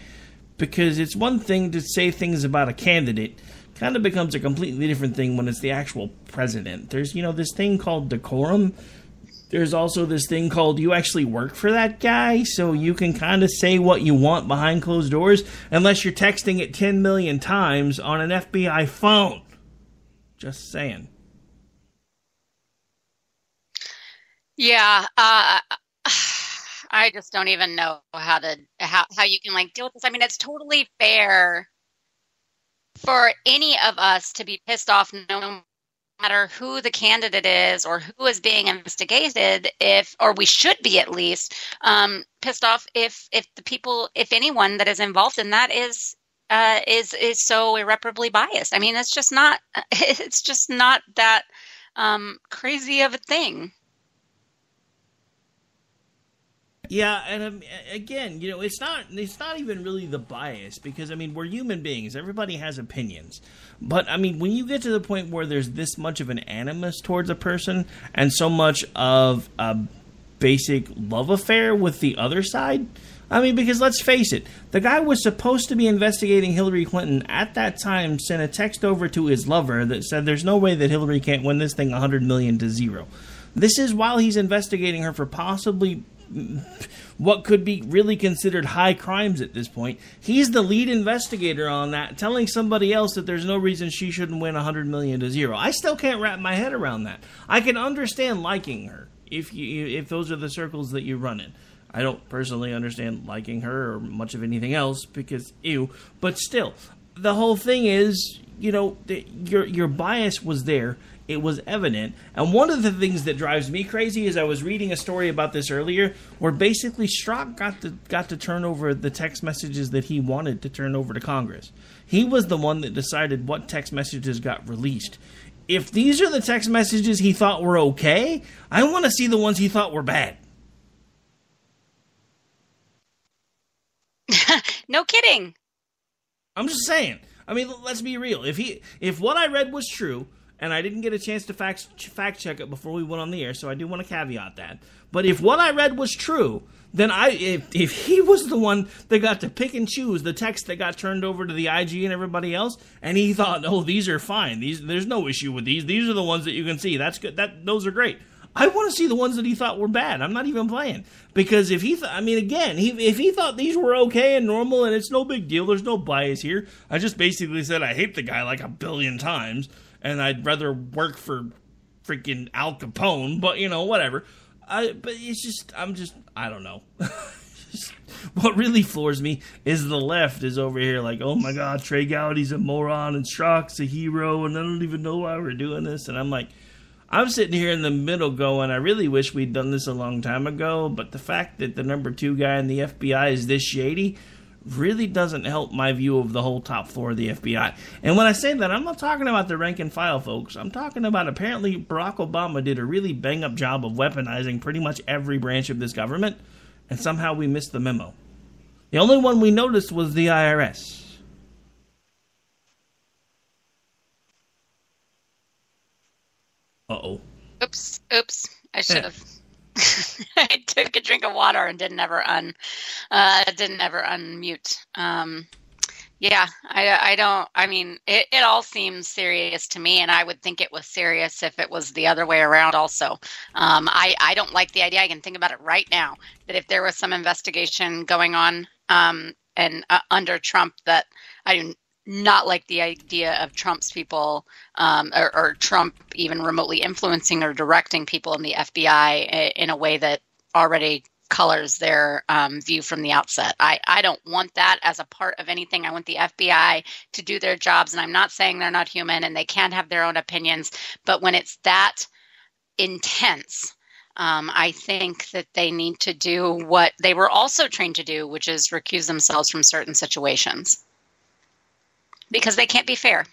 [SPEAKER 9] because it's one thing to say things about a candidate, kind of becomes a completely different thing when it's the actual president. There's this thing called decorum. There's also this thing called you actually work for that guy, so you can kind of say what you want behind closed doors, unless you're texting it 10 million times on an FBI phone. Just saying.
[SPEAKER 10] Yeah, I just don't even know how you can deal with this. I mean, it's totally fair for any of us to be pissed off, no matter who the candidate is or who is being investigated, or we should be at least pissed off if anyone that is involved in that is so irreparably biased. I mean, it's just not that crazy of a thing.
[SPEAKER 9] Yeah, and again, it's not even really the bias, because, we're human beings. Everybody has opinions. But, when you get to the point where there's this much of an animus towards a person and so much of a basic love affair with the other side, because let's face it, the guy was supposed to be investigating Hillary Clinton at that time, sent a text over to his lover that said there's no way that Hillary can't win this thing 100 million to 0. This is while he's investigating her for possibly what could be really considered high crimes at this point. He's the lead investigator on that, telling somebody else that there's no reason she shouldn't win 100 million to 0. I still can't wrap my head around that. I can understand liking her if those are the circles that you run in. I don't personally understand liking her or much of anything else, because ew. But still, the whole thing is, your bias was there. It was evident. And one of the things that drives me crazy is I was reading a story about this earlier, where basically Strzok got to turn over the text messages that he wanted to turn over to Congress. He was the one that decided what text messages got released. If these are the text messages he thought were okay, I want to see the ones he thought were bad.
[SPEAKER 10] No kidding.
[SPEAKER 9] I'm just saying. Let's be real. If what I read was true, and I didn't get a chance to fact check it before we went on the air, so I do want to caveat that. But if what I read was true, then if he was the one that got to pick and choose the text that got turned over to the IG and everybody else, and he thought, oh, these are fine, there's no issue with these are the ones that you can see, that's good, those are great. I want to see the ones that he thought were bad. I'm not even playing. Because if he if he thought these were okay and normal and it's no big deal, there's no bias here. I just basically said I hate the guy like 1 billion times and I'd rather work for freaking Al Capone, but whatever. But it's just, I don't know. What really floors me is the left is over here like, oh my God, Trey Gowdy's a moron and Strzok's a hero and I don't even know why we're doing this. And I'm like, I'm sitting here in the middle going, I really wish we'd done this a long time ago, but the fact that the number 2 guy in the FBI is this shady really doesn't help my view of the whole top floor of the FBI. And when I say that, I'm not talking about the rank and file folks. I'm talking about apparently Barack Obama did a really bang-up job of weaponizing pretty much every branch of this government, and somehow we missed the memo. The only one we noticed was the IRS. Uh-oh.
[SPEAKER 10] Oops. I should have. I took a drink of water and didn't ever unmute. Yeah, it all seems serious to me, and I would think it was serious if it was the other way around also. I don't like the idea. I can think about it right now, that if there was some investigation going on and under Trump, that not like the idea of Trump's people or Trump even remotely influencing or directing people in the FBI in a way that already colors their view from the outset. I don't want that as a part of anything. I want the FBI to do their jobs, and I'm not saying they're not human and they can't have their own opinions, but when it's that intense, I think that they need to do what they were also trained to do, which is recuse themselves from certain situations. Because they can't be fair.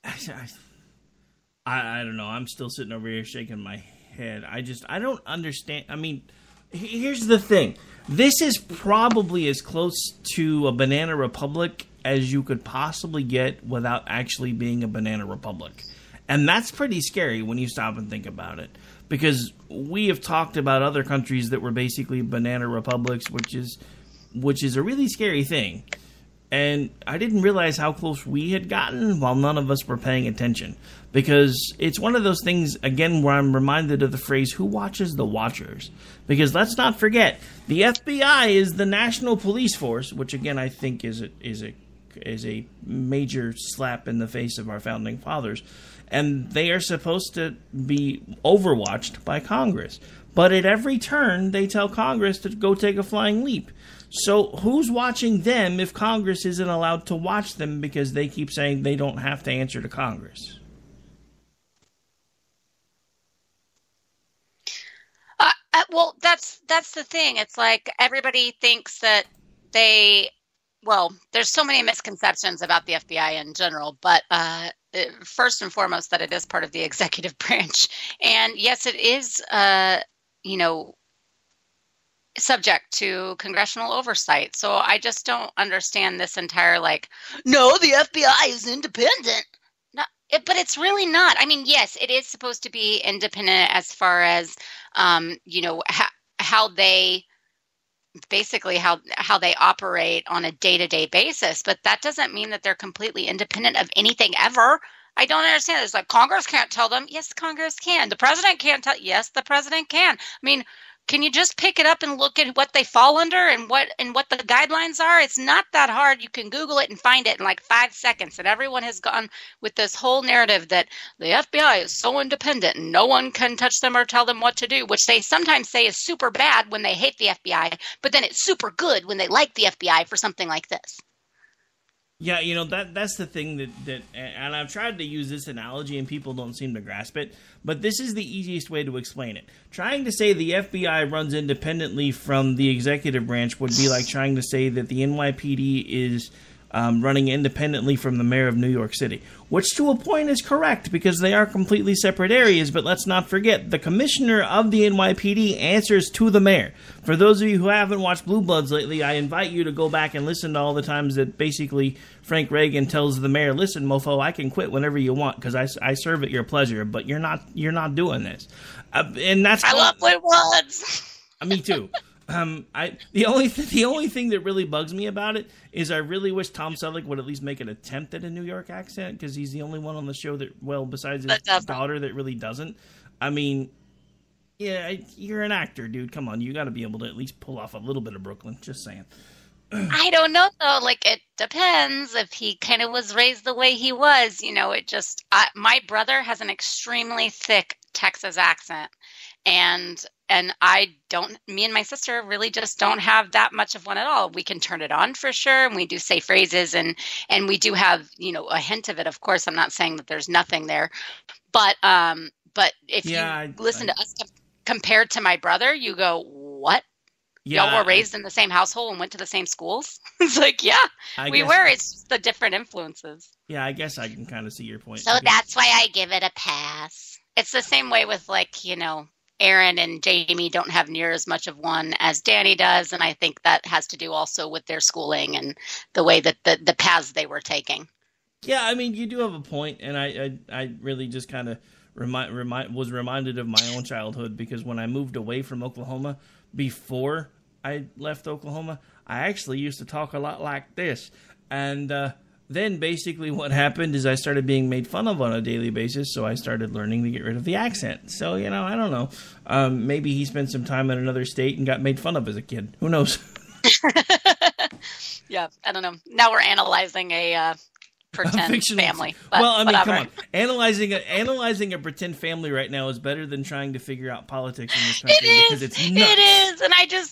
[SPEAKER 9] I don't know. I'm still sitting over here shaking my head. I don't understand. I mean, here's the thing. This is probably as close to a banana republic as you could possibly get without actually being a banana republic. And that's pretty scary when you stop and think about it. Because we have talked about other countries that were basically banana republics, which is a really scary thing. And I didn't realize how close we had gotten while none of us were paying attention. Because it's one of those things, again, where I'm reminded of the phrase, who watches the watchers? Because let's not forget, the FBI is the national police force, which again I think is a major slap in the face of our founding fathers. And they are supposed to be overwatched by Congress. But at every turn, they tell Congress to go take a flying leap. So who's watching them if Congress isn't allowed to watch them because they keep saying they don't have to answer to Congress?
[SPEAKER 10] Well, that's the thing. It's like everybody thinks that there's so many misconceptions about the FBI in general, but first and foremost that it is part of the executive branch. And yes, it is, subject to congressional oversight. So I just don't understand this entire no, the FBI is independent. No, but it's really not. I mean, yes, it is supposed to be independent as far as, how they operate on a day-to-day basis. But that doesn't mean that they're completely independent of anything ever. I don't understand. It's like Congress can't tell them. Yes, Congress can. The president can't tell. Yes, the president can. I mean, can you just pick it up and look at what they fall under and what the guidelines are? It's not that hard. You can Google it and find it in 5 seconds. And everyone has gone with this whole narrative that the FBI is so independent and no one can touch them or tell them what to do, which they sometimes say is super bad when they hate the FBI, but then it's super good when they like the FBI for something like this.
[SPEAKER 9] Yeah, that's the thing that and I've tried to use this analogy and people don't seem to grasp it, but this is the easiest way to explain it. Trying to say the FBI runs independently from the executive branch would be like trying to say that the NYPD is running independently from the mayor of New York City, which to a point is correct because they are completely separate areas, but let's not forget the commissioner of the NYPD answers to the mayor. For those of you who haven't watched Blue Bloods lately, I invite you to go back and listen to all the times that basically Frank Reagan tells the mayor, listen, mofo, I can quit whenever you want because I serve at your pleasure, but you're not doing this. And that's
[SPEAKER 10] I love Blue Bloods.
[SPEAKER 9] Me too. The only thing that really bugs me about it is I really wish Tom Selleck would at least make an attempt at a New York accent because he's the only one on the show that, besides his daughter, that really doesn't. I mean, yeah, you're an actor, dude. Come on, you got to be able to at least pull off a little bit of Brooklyn. Just saying.
[SPEAKER 10] I don't know though. It depends if he kind of was raised the way he was. My brother has an extremely thick Texas accent. And me and my sister really just don't have that much of one at all. We can turn it on for sure. And we do say phrases and we do have, a hint of it. Of course, I'm not saying that there's nothing there, but if you listen to us compared to my brother, you go, what? Yeah, y'all were raised in the same household and went to the same schools? It's we were. It's just the different influences.
[SPEAKER 9] Yeah, I guess I can kind of see your point.
[SPEAKER 10] So that's why I give it a pass. It's the same way with Aaron and Jamie don't have near as much of one as Danny does, and I think that has to do also with their schooling and the way that the paths they were taking.
[SPEAKER 9] Yeah, I mean, you do have a point, and I really just kind of was reminded of my own childhood because when I moved away from Oklahoma, before I left Oklahoma, I actually used to talk a lot like this, and then basically what happened is I started being made fun of on a daily basis, so I started learning to get rid of the accent. So, I don't know. Maybe he spent some time in another state and got made fun of as a kid. Who knows?
[SPEAKER 10] Yeah, I don't know. Now we're analyzing a pretend family. But
[SPEAKER 9] well, I mean,
[SPEAKER 10] whatever.
[SPEAKER 9] come on. Analyzing a pretend family right now is better than trying to figure out politics in this country because it's nuts.
[SPEAKER 10] It is,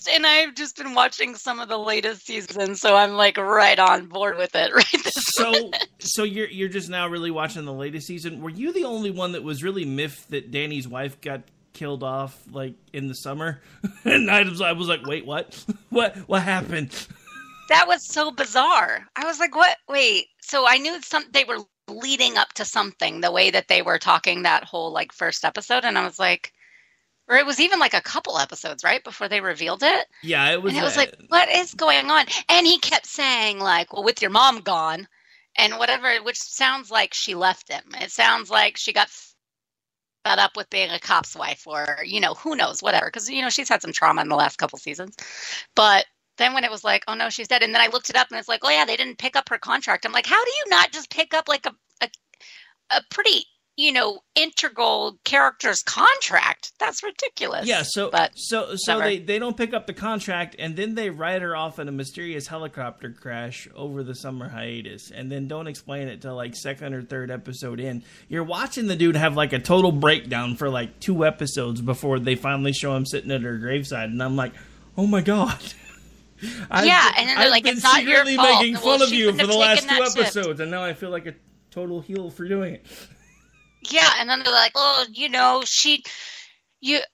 [SPEAKER 10] and I've just been watching some of the latest seasons, so I'm like right on board with it right this minute.
[SPEAKER 9] So you're just now really watching the latest season. Were you the only one that was really miffed that Danny's wife got killed off like in the summer? And I was like, wait, what? What happened?
[SPEAKER 10] That was so bizarre. I was like, what? Wait. So I knew they were leading up to something, the way that they were talking that whole like first episode. And I was like, or it was even like a couple episodes, right? Before they revealed it.
[SPEAKER 9] Yeah, it was.
[SPEAKER 10] And it was like, what is going on? And he kept saying like, well, with your mom gone and whatever, which sounds like she left him. It sounds like she got fed up with being a cop's wife or, who knows, whatever. Because, she's had some trauma in the last couple seasons. But then when it was like, oh no, she's dead. And then I looked it up and it's like, oh yeah, they didn't pick up her contract. I'm like, how do you not just pick up like a pretty, integral character's contract? That's ridiculous.
[SPEAKER 9] Yeah. So
[SPEAKER 10] whatever.
[SPEAKER 9] they don't pick up the contract and then they write her off in a mysterious helicopter crash over the summer hiatus and then don't explain it till like second or third episode in. You're watching the dude have like a total breakdown for like 2 episodes before they finally show him sitting at her graveside. And I'm like, oh my God.
[SPEAKER 10] And then they're like, it's not your fault.
[SPEAKER 9] I've been secretly making fun of you for the last 2
[SPEAKER 10] shift.
[SPEAKER 9] episodes, and now I feel like a total heel for doing it.
[SPEAKER 10] Yeah, and then they're like, oh,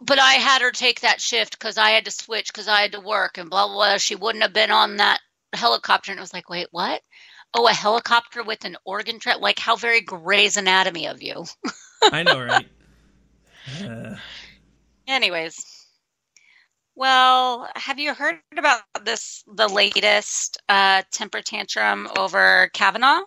[SPEAKER 10] but I had her take that shift because I had to switch because I had to work and blah, blah, blah. She wouldn't have been on that helicopter. And it was like, wait, what? Oh, a helicopter with an organ trap? Like, how very Grey's Anatomy of you.
[SPEAKER 9] I know, right?
[SPEAKER 10] Anyways. Well, have you heard about the latest temper tantrum over Kavanaugh?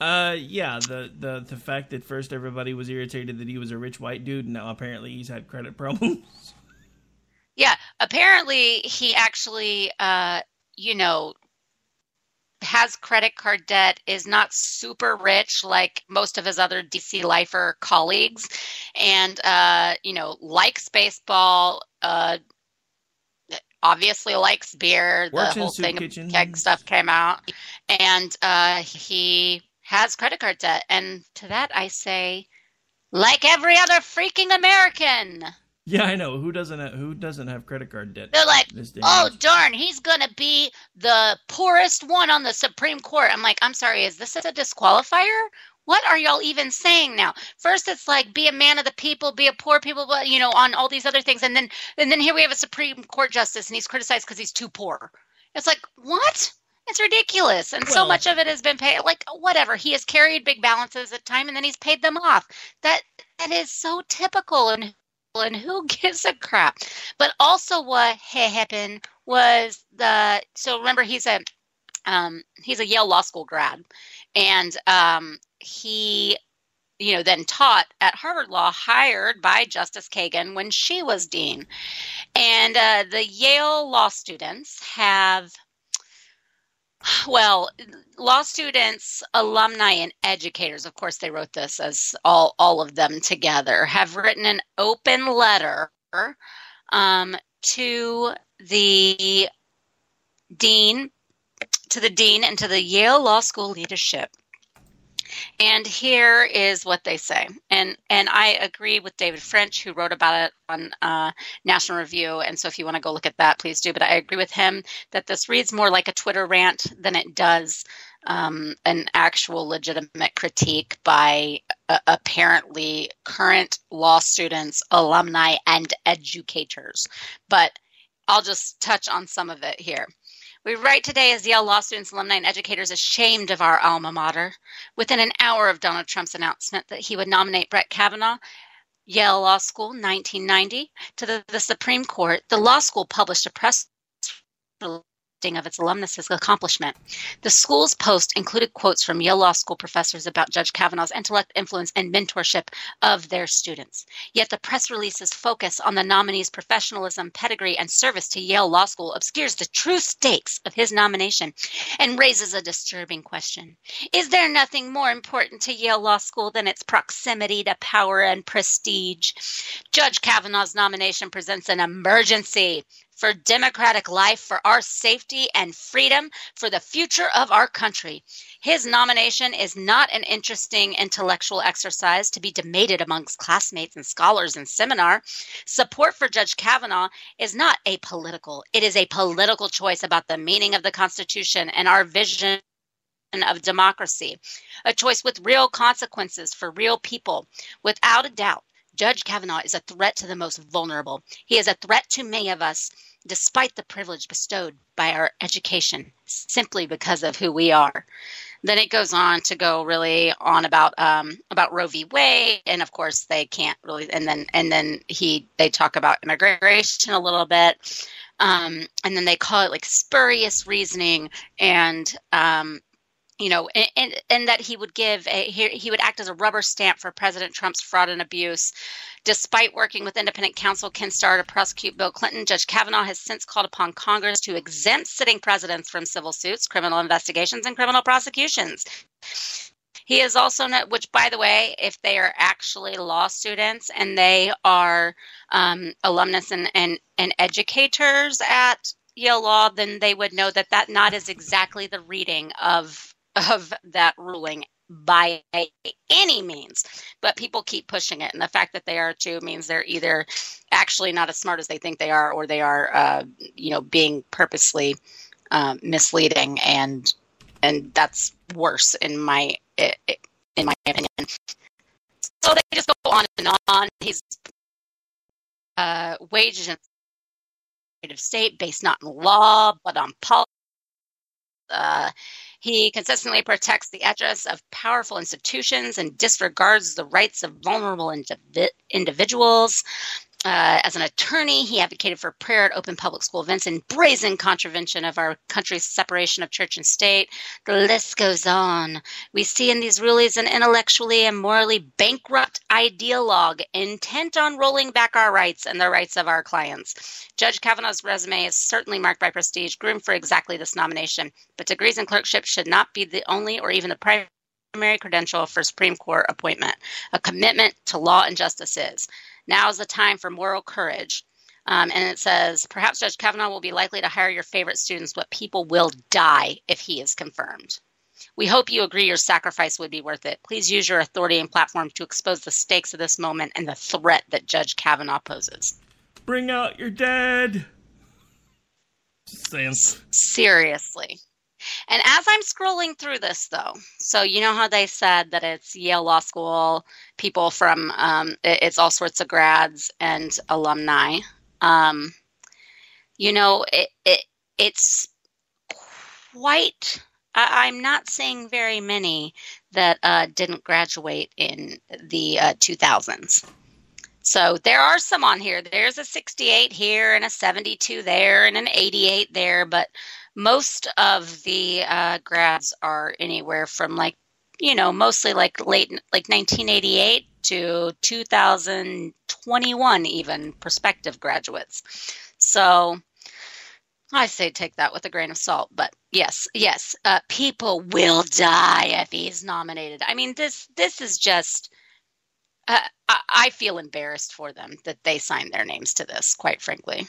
[SPEAKER 9] Yeah, the fact that first everybody was irritated that he was a rich white dude, and now apparently he's had credit problems.
[SPEAKER 10] Yeah, apparently he actually, has credit card debt, is not super rich like most of his other DC lifer colleagues, and, likes baseball, obviously likes beer.
[SPEAKER 9] Works
[SPEAKER 10] the whole thing
[SPEAKER 9] kitchen.
[SPEAKER 10] Keg stuff came out, and he has credit card debt. And to that I say, like every other freaking American.
[SPEAKER 9] Yeah, I know. Who doesn't have credit card debt?
[SPEAKER 10] They're like, oh darn, he's gonna be the poorest one on the Supreme Court. I'm like, I'm sorry, is this a disqualifier? What are y'all even saying now? First, it's like, be a man of the people, be a poor people, on all these other things. And then here we have a Supreme Court justice and he's criticized because he's too poor. It's like, what? It's ridiculous. And so much of it has been paid. Like, whatever. He has carried big balances at time and then he's paid them off. That is so typical. And who gives a crap? But also what happened was so remember he's a Yale Law School grad. And he, then taught at Harvard Law, hired by Justice Kagan when she was dean. And the Yale law students have, law students, alumni, and educators, of course they wrote this as all of them together, have written an open letter to the dean and to the Yale Law School leadership. And here is what they say. And I agree with David French, who wrote about it on National Review. And so if you want to go look at that, please do. But I agree with him that this reads more like a Twitter rant than it does an actual legitimate critique by apparently current law students, alumni, and educators. But I'll just touch on some of it here. We write today as Yale law students, alumni, and educators ashamed of our alma mater. Within an hour of Donald Trump's announcement that he would nominate Brett Kavanaugh, Yale Law School, 1990, to the Supreme Court, the law school published a press release of its alumnus' accomplishment. The school's post included quotes from Yale Law School professors about Judge Kavanaugh's intellect, influence, and mentorship of their students. Yet the press release's focus on the nominee's professionalism, pedigree, and service to Yale Law School obscures the true stakes of his nomination and raises a disturbing question. Is there nothing more important to Yale Law School than its proximity to power and prestige? Judge Kavanaugh's nomination presents an emergency for democratic life, for our safety and freedom, for the future of our country. His nomination is not an interesting intellectual exercise to be debated amongst classmates and scholars in seminar. Support for Judge Kavanaugh is not apolitical. It is a political choice about the meaning of the Constitution and our vision of democracy, a choice with real consequences for real people. Without a doubt, Judge Kavanaugh is a threat to the most vulnerable. He is a threat to many of us, despite the privilege bestowed by our education, simply because of who we are. Then it goes on to go really on about Roe v. Wade, and of course they can't really. And then they talk about immigration a little bit, and then they call it like spurious reasoning, and and that he would he would act as a rubber stamp for President Trump's fraud and abuse. Despite working with independent counsel Ken Starr to prosecute Bill Clinton, Judge Kavanaugh has since called upon Congress to exempt sitting presidents from civil suits, criminal investigations, and criminal prosecutions. He is also, which by the way, if they are actually law students and they are alumnus and educators at Yale Law, then they would know that not is exactly the reading of that ruling by any means, but people keep pushing it. And the fact that they are too means they're either actually not as smart as they think they are, or they are, being purposely misleading. And that's worse in my opinion. So they just go on and on. He's wages in state based not on law, but on policy. He consistently protects the interests of powerful institutions and disregards the rights of vulnerable individuals. As an attorney, he advocated for prayer at open public school events in brazen contravention of our country's separation of church and state. The list goes on. We see in these rulings an intellectually and morally bankrupt ideologue intent on rolling back our rights and the rights of our clients. Judge Kavanaugh's resume is certainly marked by prestige, groomed for exactly this nomination, but degrees in clerkship should not be the only or even the primary credential for Supreme Court appointment. A commitment to law and justice is. Now is the time for moral courage. And it says, perhaps Judge Kavanaugh will be likely to hire your favorite students, but people will die if he is confirmed. We hope you agree your sacrifice would be worth it. Please use your authority and platform to expose the stakes of this moment and the threat that Judge Kavanaugh poses.
[SPEAKER 9] Bring out your dead. Just saying.
[SPEAKER 10] Seriously. And as I'm scrolling through this, though, so you know how they said that it's Yale Law School, people from, it's all sorts of grads and alumni. It's quite, I'm not saying very many that didn't graduate in the 2000s. So there are some on here. There's a 68 here and a 72 there and an 88 there, but most of the grads are anywhere from mostly like late 1988 to 2021, even prospective graduates. So I say take that with a grain of salt. But yes, people will die if he's nominated. I mean, this is just. I feel embarrassed for them that they signed their names to this, quite frankly.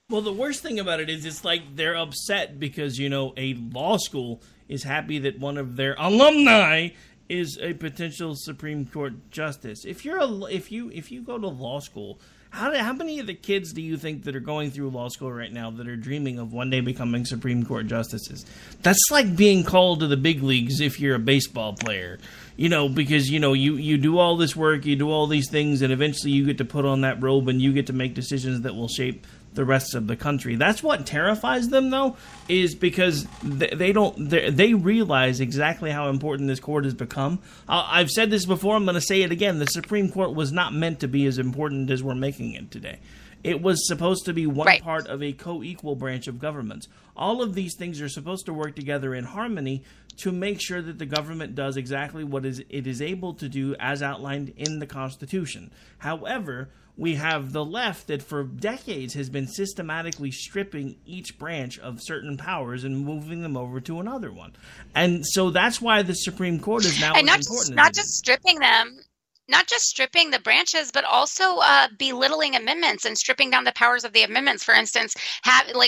[SPEAKER 9] Well, the worst thing about it is it's like they're upset because, a law school is happy that one of their alumni is a potential Supreme Court justice. If you go to law school, how many of the kids do you think that are going through law school right now that are dreaming of one day becoming Supreme Court justices? That's like being called to the big leagues if you're a baseball player. Because, you do all this work, you do all these things, and eventually you get to put on that robe and you get to make decisions that will shape the rest of the country. That's what terrifies them, though, is because they realize exactly how important this court has become. I've said this before, I'm going to say it again. The Supreme Court was not meant to be as important as we're making it today. It was supposed to be one part of a co-equal branch of governments. All of these things are supposed to work together in harmony to make sure that the government does exactly what it is able to do as outlined in the Constitution. However, we have the left that for decades has been systematically stripping each branch of certain powers and moving them over to another one. And so that's why the Supreme Court is now important.
[SPEAKER 10] Not just stripping them. not just stripping the branches, but also belittling amendments and stripping down the powers of the amendments. For instance,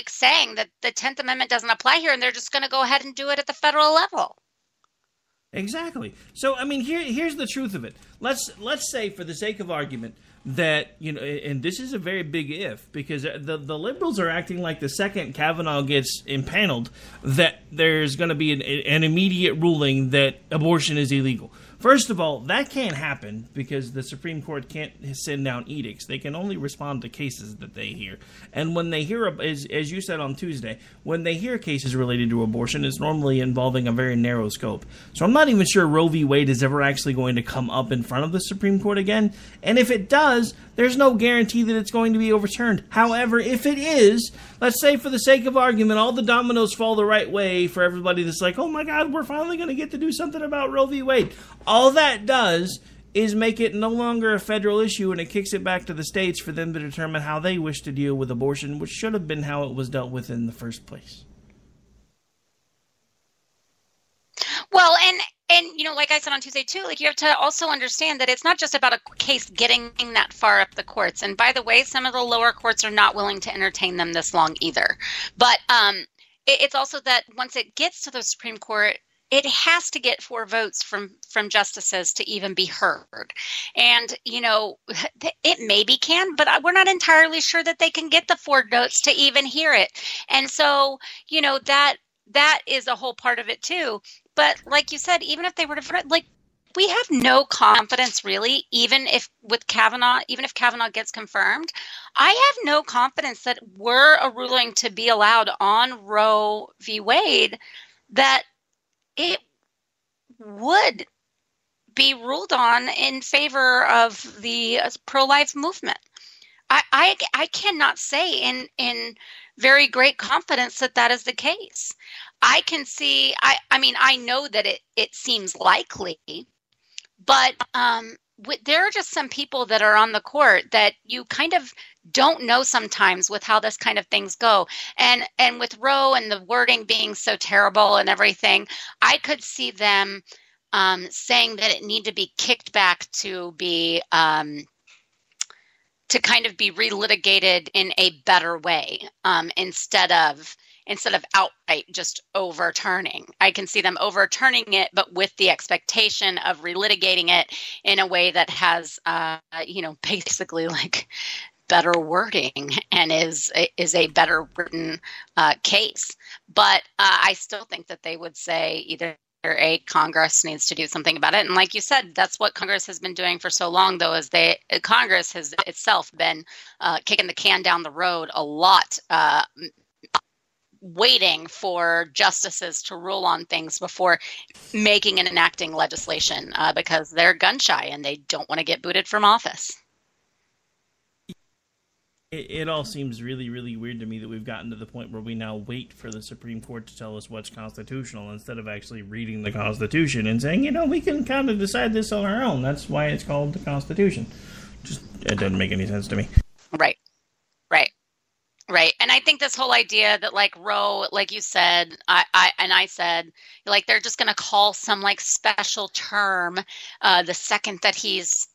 [SPEAKER 10] saying that the 10th Amendment doesn't apply here, and they're just going to go ahead and do it at the federal level.
[SPEAKER 9] Exactly. So, I mean, here's the truth of it. Let's say, for the sake of argument, that, and this is a very big if, because the liberals are acting like the second Kavanaugh gets impaneled, that there's going to be an immediate ruling that abortion is illegal. First of all, that can't happen because the Supreme Court can't send down edicts. They can only respond to cases that they hear. And when they hear, as you said on Tuesday, when they hear cases related to abortion, it's normally involving a very narrow scope. So I'm not even sure Roe v. Wade is ever actually going to come up in front of the Supreme Court again. And if it does, there's no guarantee that it's going to be overturned. However, if it is, let's say for the sake of argument, all the dominoes fall the right way for everybody that's like, oh my God, we're finally going to get to do something about Roe v. Wade. All that does is make it no longer a federal issue, and it kicks it back to the states for them to determine how they wish to deal with abortion, which should have been how it was dealt with in the first place.
[SPEAKER 10] Well, and like I said on Tuesday too, you have to also understand that it's not just about a case getting that far up the courts. And by the way, some of the lower courts are not willing to entertain them this long either. But it's also that once it gets to the Supreme Court, it has to get 4 votes from justices to even be heard. And, it maybe can, but we're not entirely sure that they can get the 4 votes to even hear it. And so, that is a whole part of it too. But like you said, even if they were to, we have no confidence really, even if Kavanaugh gets confirmed, I have no confidence that were a ruling to be allowed on Roe v. Wade, that it would be ruled on in favor of the pro-life movement. I cannot say in very great confidence that is the case. I can see, I know that it seems likely, but there are just some people that are on the court that you kind of don't know sometimes with how this kind of things go. And with Roe and the wording being so terrible and everything, I could see them saying that it need to be kicked back to be to kind of be relitigated in a better way instead of outright just overturning. I can see them overturning it, but with the expectation of relitigating it in a way that has, basically better wording and is a better written case. But I still think that they would say either Congress needs to do something about it. And like you said, that's what Congress has been doing for so long, though, is Congress has itself been kicking the can down the road a lot, waiting for justices to rule on things before making and enacting legislation because they're gun shy and they don't want to get booted from office.
[SPEAKER 9] It all seems really, really weird to me that we've gotten to the point where we now wait for the Supreme Court to tell us what's constitutional instead of actually reading the Constitution and saying, we can kind of decide this on our own. That's why it's called the Constitution. It doesn't make any sense to me.
[SPEAKER 10] Right. And I think this whole idea that Roe, like you said, I said, they're just going to call some special term the second that he's,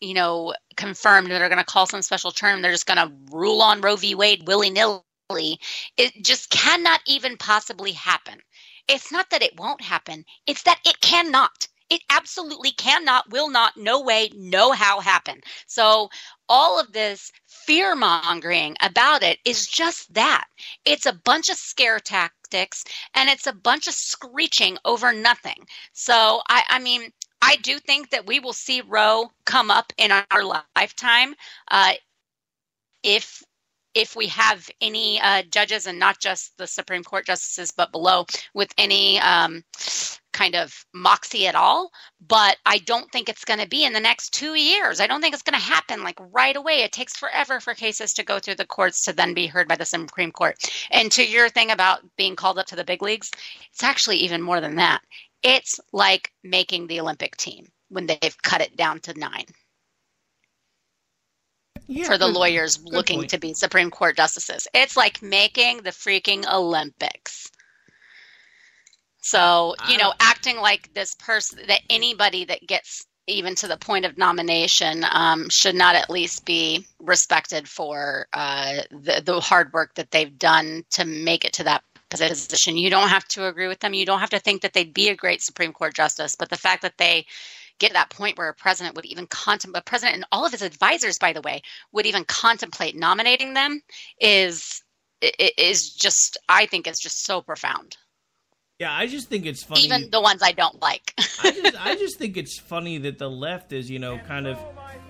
[SPEAKER 10] confirmed, they're going to call some special term. They're just going to rule on Roe v. Wade willy-nilly. It just cannot even possibly happen. It's not that it won't happen. It's that it cannot. It absolutely cannot, will not, no way, no how happen. So all of this fear-mongering about it is just that. It's a bunch of scare tactics, and it's a bunch of screeching over nothing. So, I do think that we will see Roe come up in our lifetime if we have any judges, and not just the Supreme Court justices, but below, with any kind of moxie at all. But I don't think it's going to be in the next 2 years. I don't think it's going to happen right away. It takes forever for cases to go through the courts to then be heard by the Supreme Court. And to your thing about being called up to the big leagues, it's actually even more than that. It's like making the Olympic team when they've cut it down to 9. For the lawyers looking to be Supreme Court justices. It's like making the freaking Olympics. So, acting like this person, that anybody that gets even to the point of nomination, should not at least be respected for the hard work that they've done to make it to that position. You don't have to agree with them. You don't have to think that they'd be a great Supreme Court justice. But the fact that they get to that point where a president would even contemplate, a president and all of his advisors, by the way, would even contemplate nominating them is just, I think it's just so profound.
[SPEAKER 9] Yeah, I just think it's funny.
[SPEAKER 10] Even the ones I don't like.
[SPEAKER 9] I just think it's funny that the left is, kind of.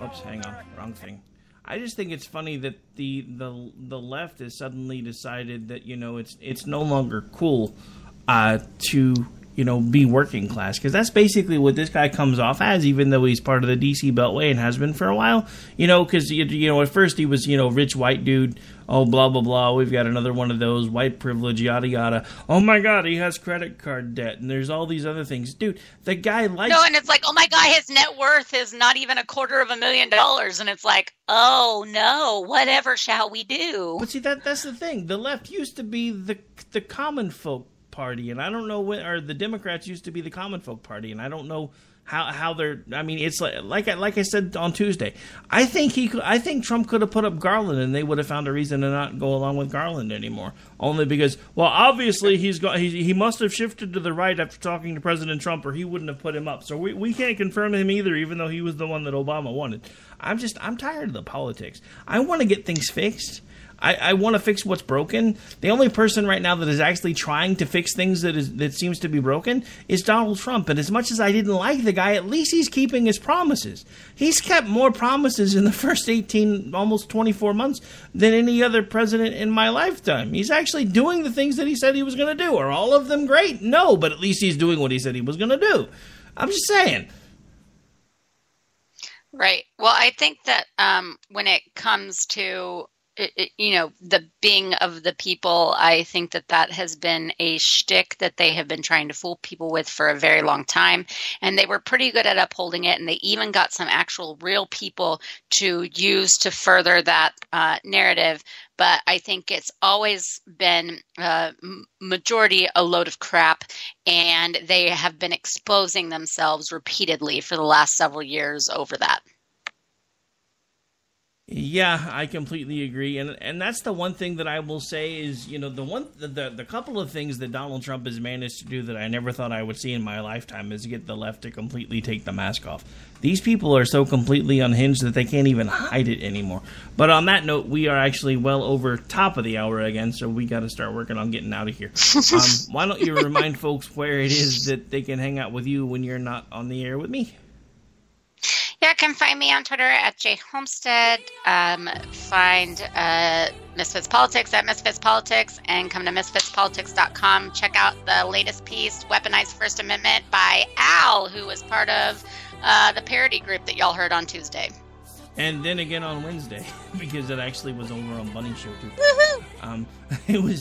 [SPEAKER 9] Oops, hang on, wrong thing. I just think it's funny that the left has suddenly decided that it's no longer cool to be working class, because that's basically what this guy comes off as, even though he's part of the DC Beltway and has been for a while. Because at first he was rich white dude. Oh, blah, blah, blah. We've got another one of those, white privilege, yada, yada. Oh, my God, he has credit card debt, and there's all these other things. Dude, the guy likes...
[SPEAKER 10] No, and it's like, oh, my God, his net worth is not even $250,000. And it's like, oh, no, whatever shall we do?
[SPEAKER 9] But see, that's the thing. The left used to be the common folk party, and I don't know or the Democrats used to be the common folk party, and I don't know how they're. I mean, it's like I said on Tuesday. I think Trump could have put up Garland, and they would have found a reason to not go along with Garland anymore. Only because, well, obviously he must have shifted to the right after talking to President Trump, or he wouldn't have put him up. So we can't confirm him either, even though he was the one that Obama wanted. I'm tired of the politics. I want to get things fixed. I want to fix what's broken. The only person right now that is actually trying to fix things that seems to be broken is Donald Trump. And as much as I didn't like the guy, at least he's keeping his promises. He's kept more promises in the first 18, almost 24 months than any other president in my lifetime. He's actually doing the things that he said he was going to do. Are all of them great? No, but at least he's doing what he said he was going to do. I'm just saying.
[SPEAKER 10] Right. Well, I think that when it comes to the being of the people, I think that has been a shtick that they have been trying to fool people with for a very long time. And they were pretty good at upholding it. And they even got some actual real people to use to further that narrative. But I think it's always been majority a load of crap. And they have been exposing themselves repeatedly for the last several years over that.
[SPEAKER 9] Yeah, I completely agree, and that's the one thing that I will say is, the couple of things that Donald Trump has managed to do that I never thought I would see in my lifetime is get the left to completely take the mask off. These people are so completely unhinged that they can't even hide it anymore. But on that note, we are actually well over top of the hour again, so we got to start working on getting out of here. Why don't you remind folks where it is that they can hang out with you when you're not on the air with me?
[SPEAKER 10] Yeah, you can find me on Twitter at jhomestead. Find Misfits Politics at Misfits Politics, and come to misfitspolitics.com. Check out the latest piece, Weaponized First Amendment, by Al, who was part of the parody group that y'all heard on Tuesday.
[SPEAKER 9] And then again on Wednesday, because it actually was over on Bunny's show too.
[SPEAKER 10] Woohoo!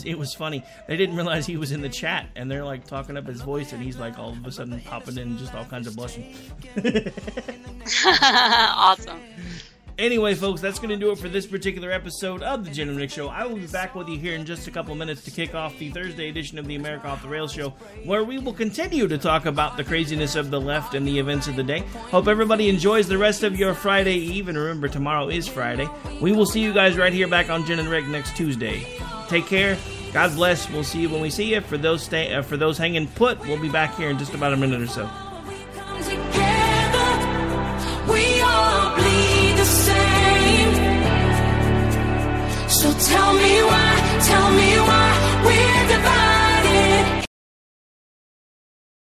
[SPEAKER 9] It was funny. They didn't realize he was in the chat, and they're like talking up his voice, and he's like all of a sudden popping in, just all kinds of blushing.
[SPEAKER 10] Awesome.
[SPEAKER 9] Anyway, folks, that's going to do it for this particular episode of the Jen and Rick Show. I will be back with you here in just a couple minutes to kick off the Thursday edition of the America Off the Rails Show, where we will continue to talk about the craziness of the left and the events of the day. Hope everybody enjoys the rest of your Friday Eve, and remember, tomorrow is Friday. We will see you guys right here back on Jen and Rick next Tuesday. Take care. God bless. We'll see you when we see you. For those hanging put, we'll be back here in just about a minute or so.
[SPEAKER 12] So tell me why,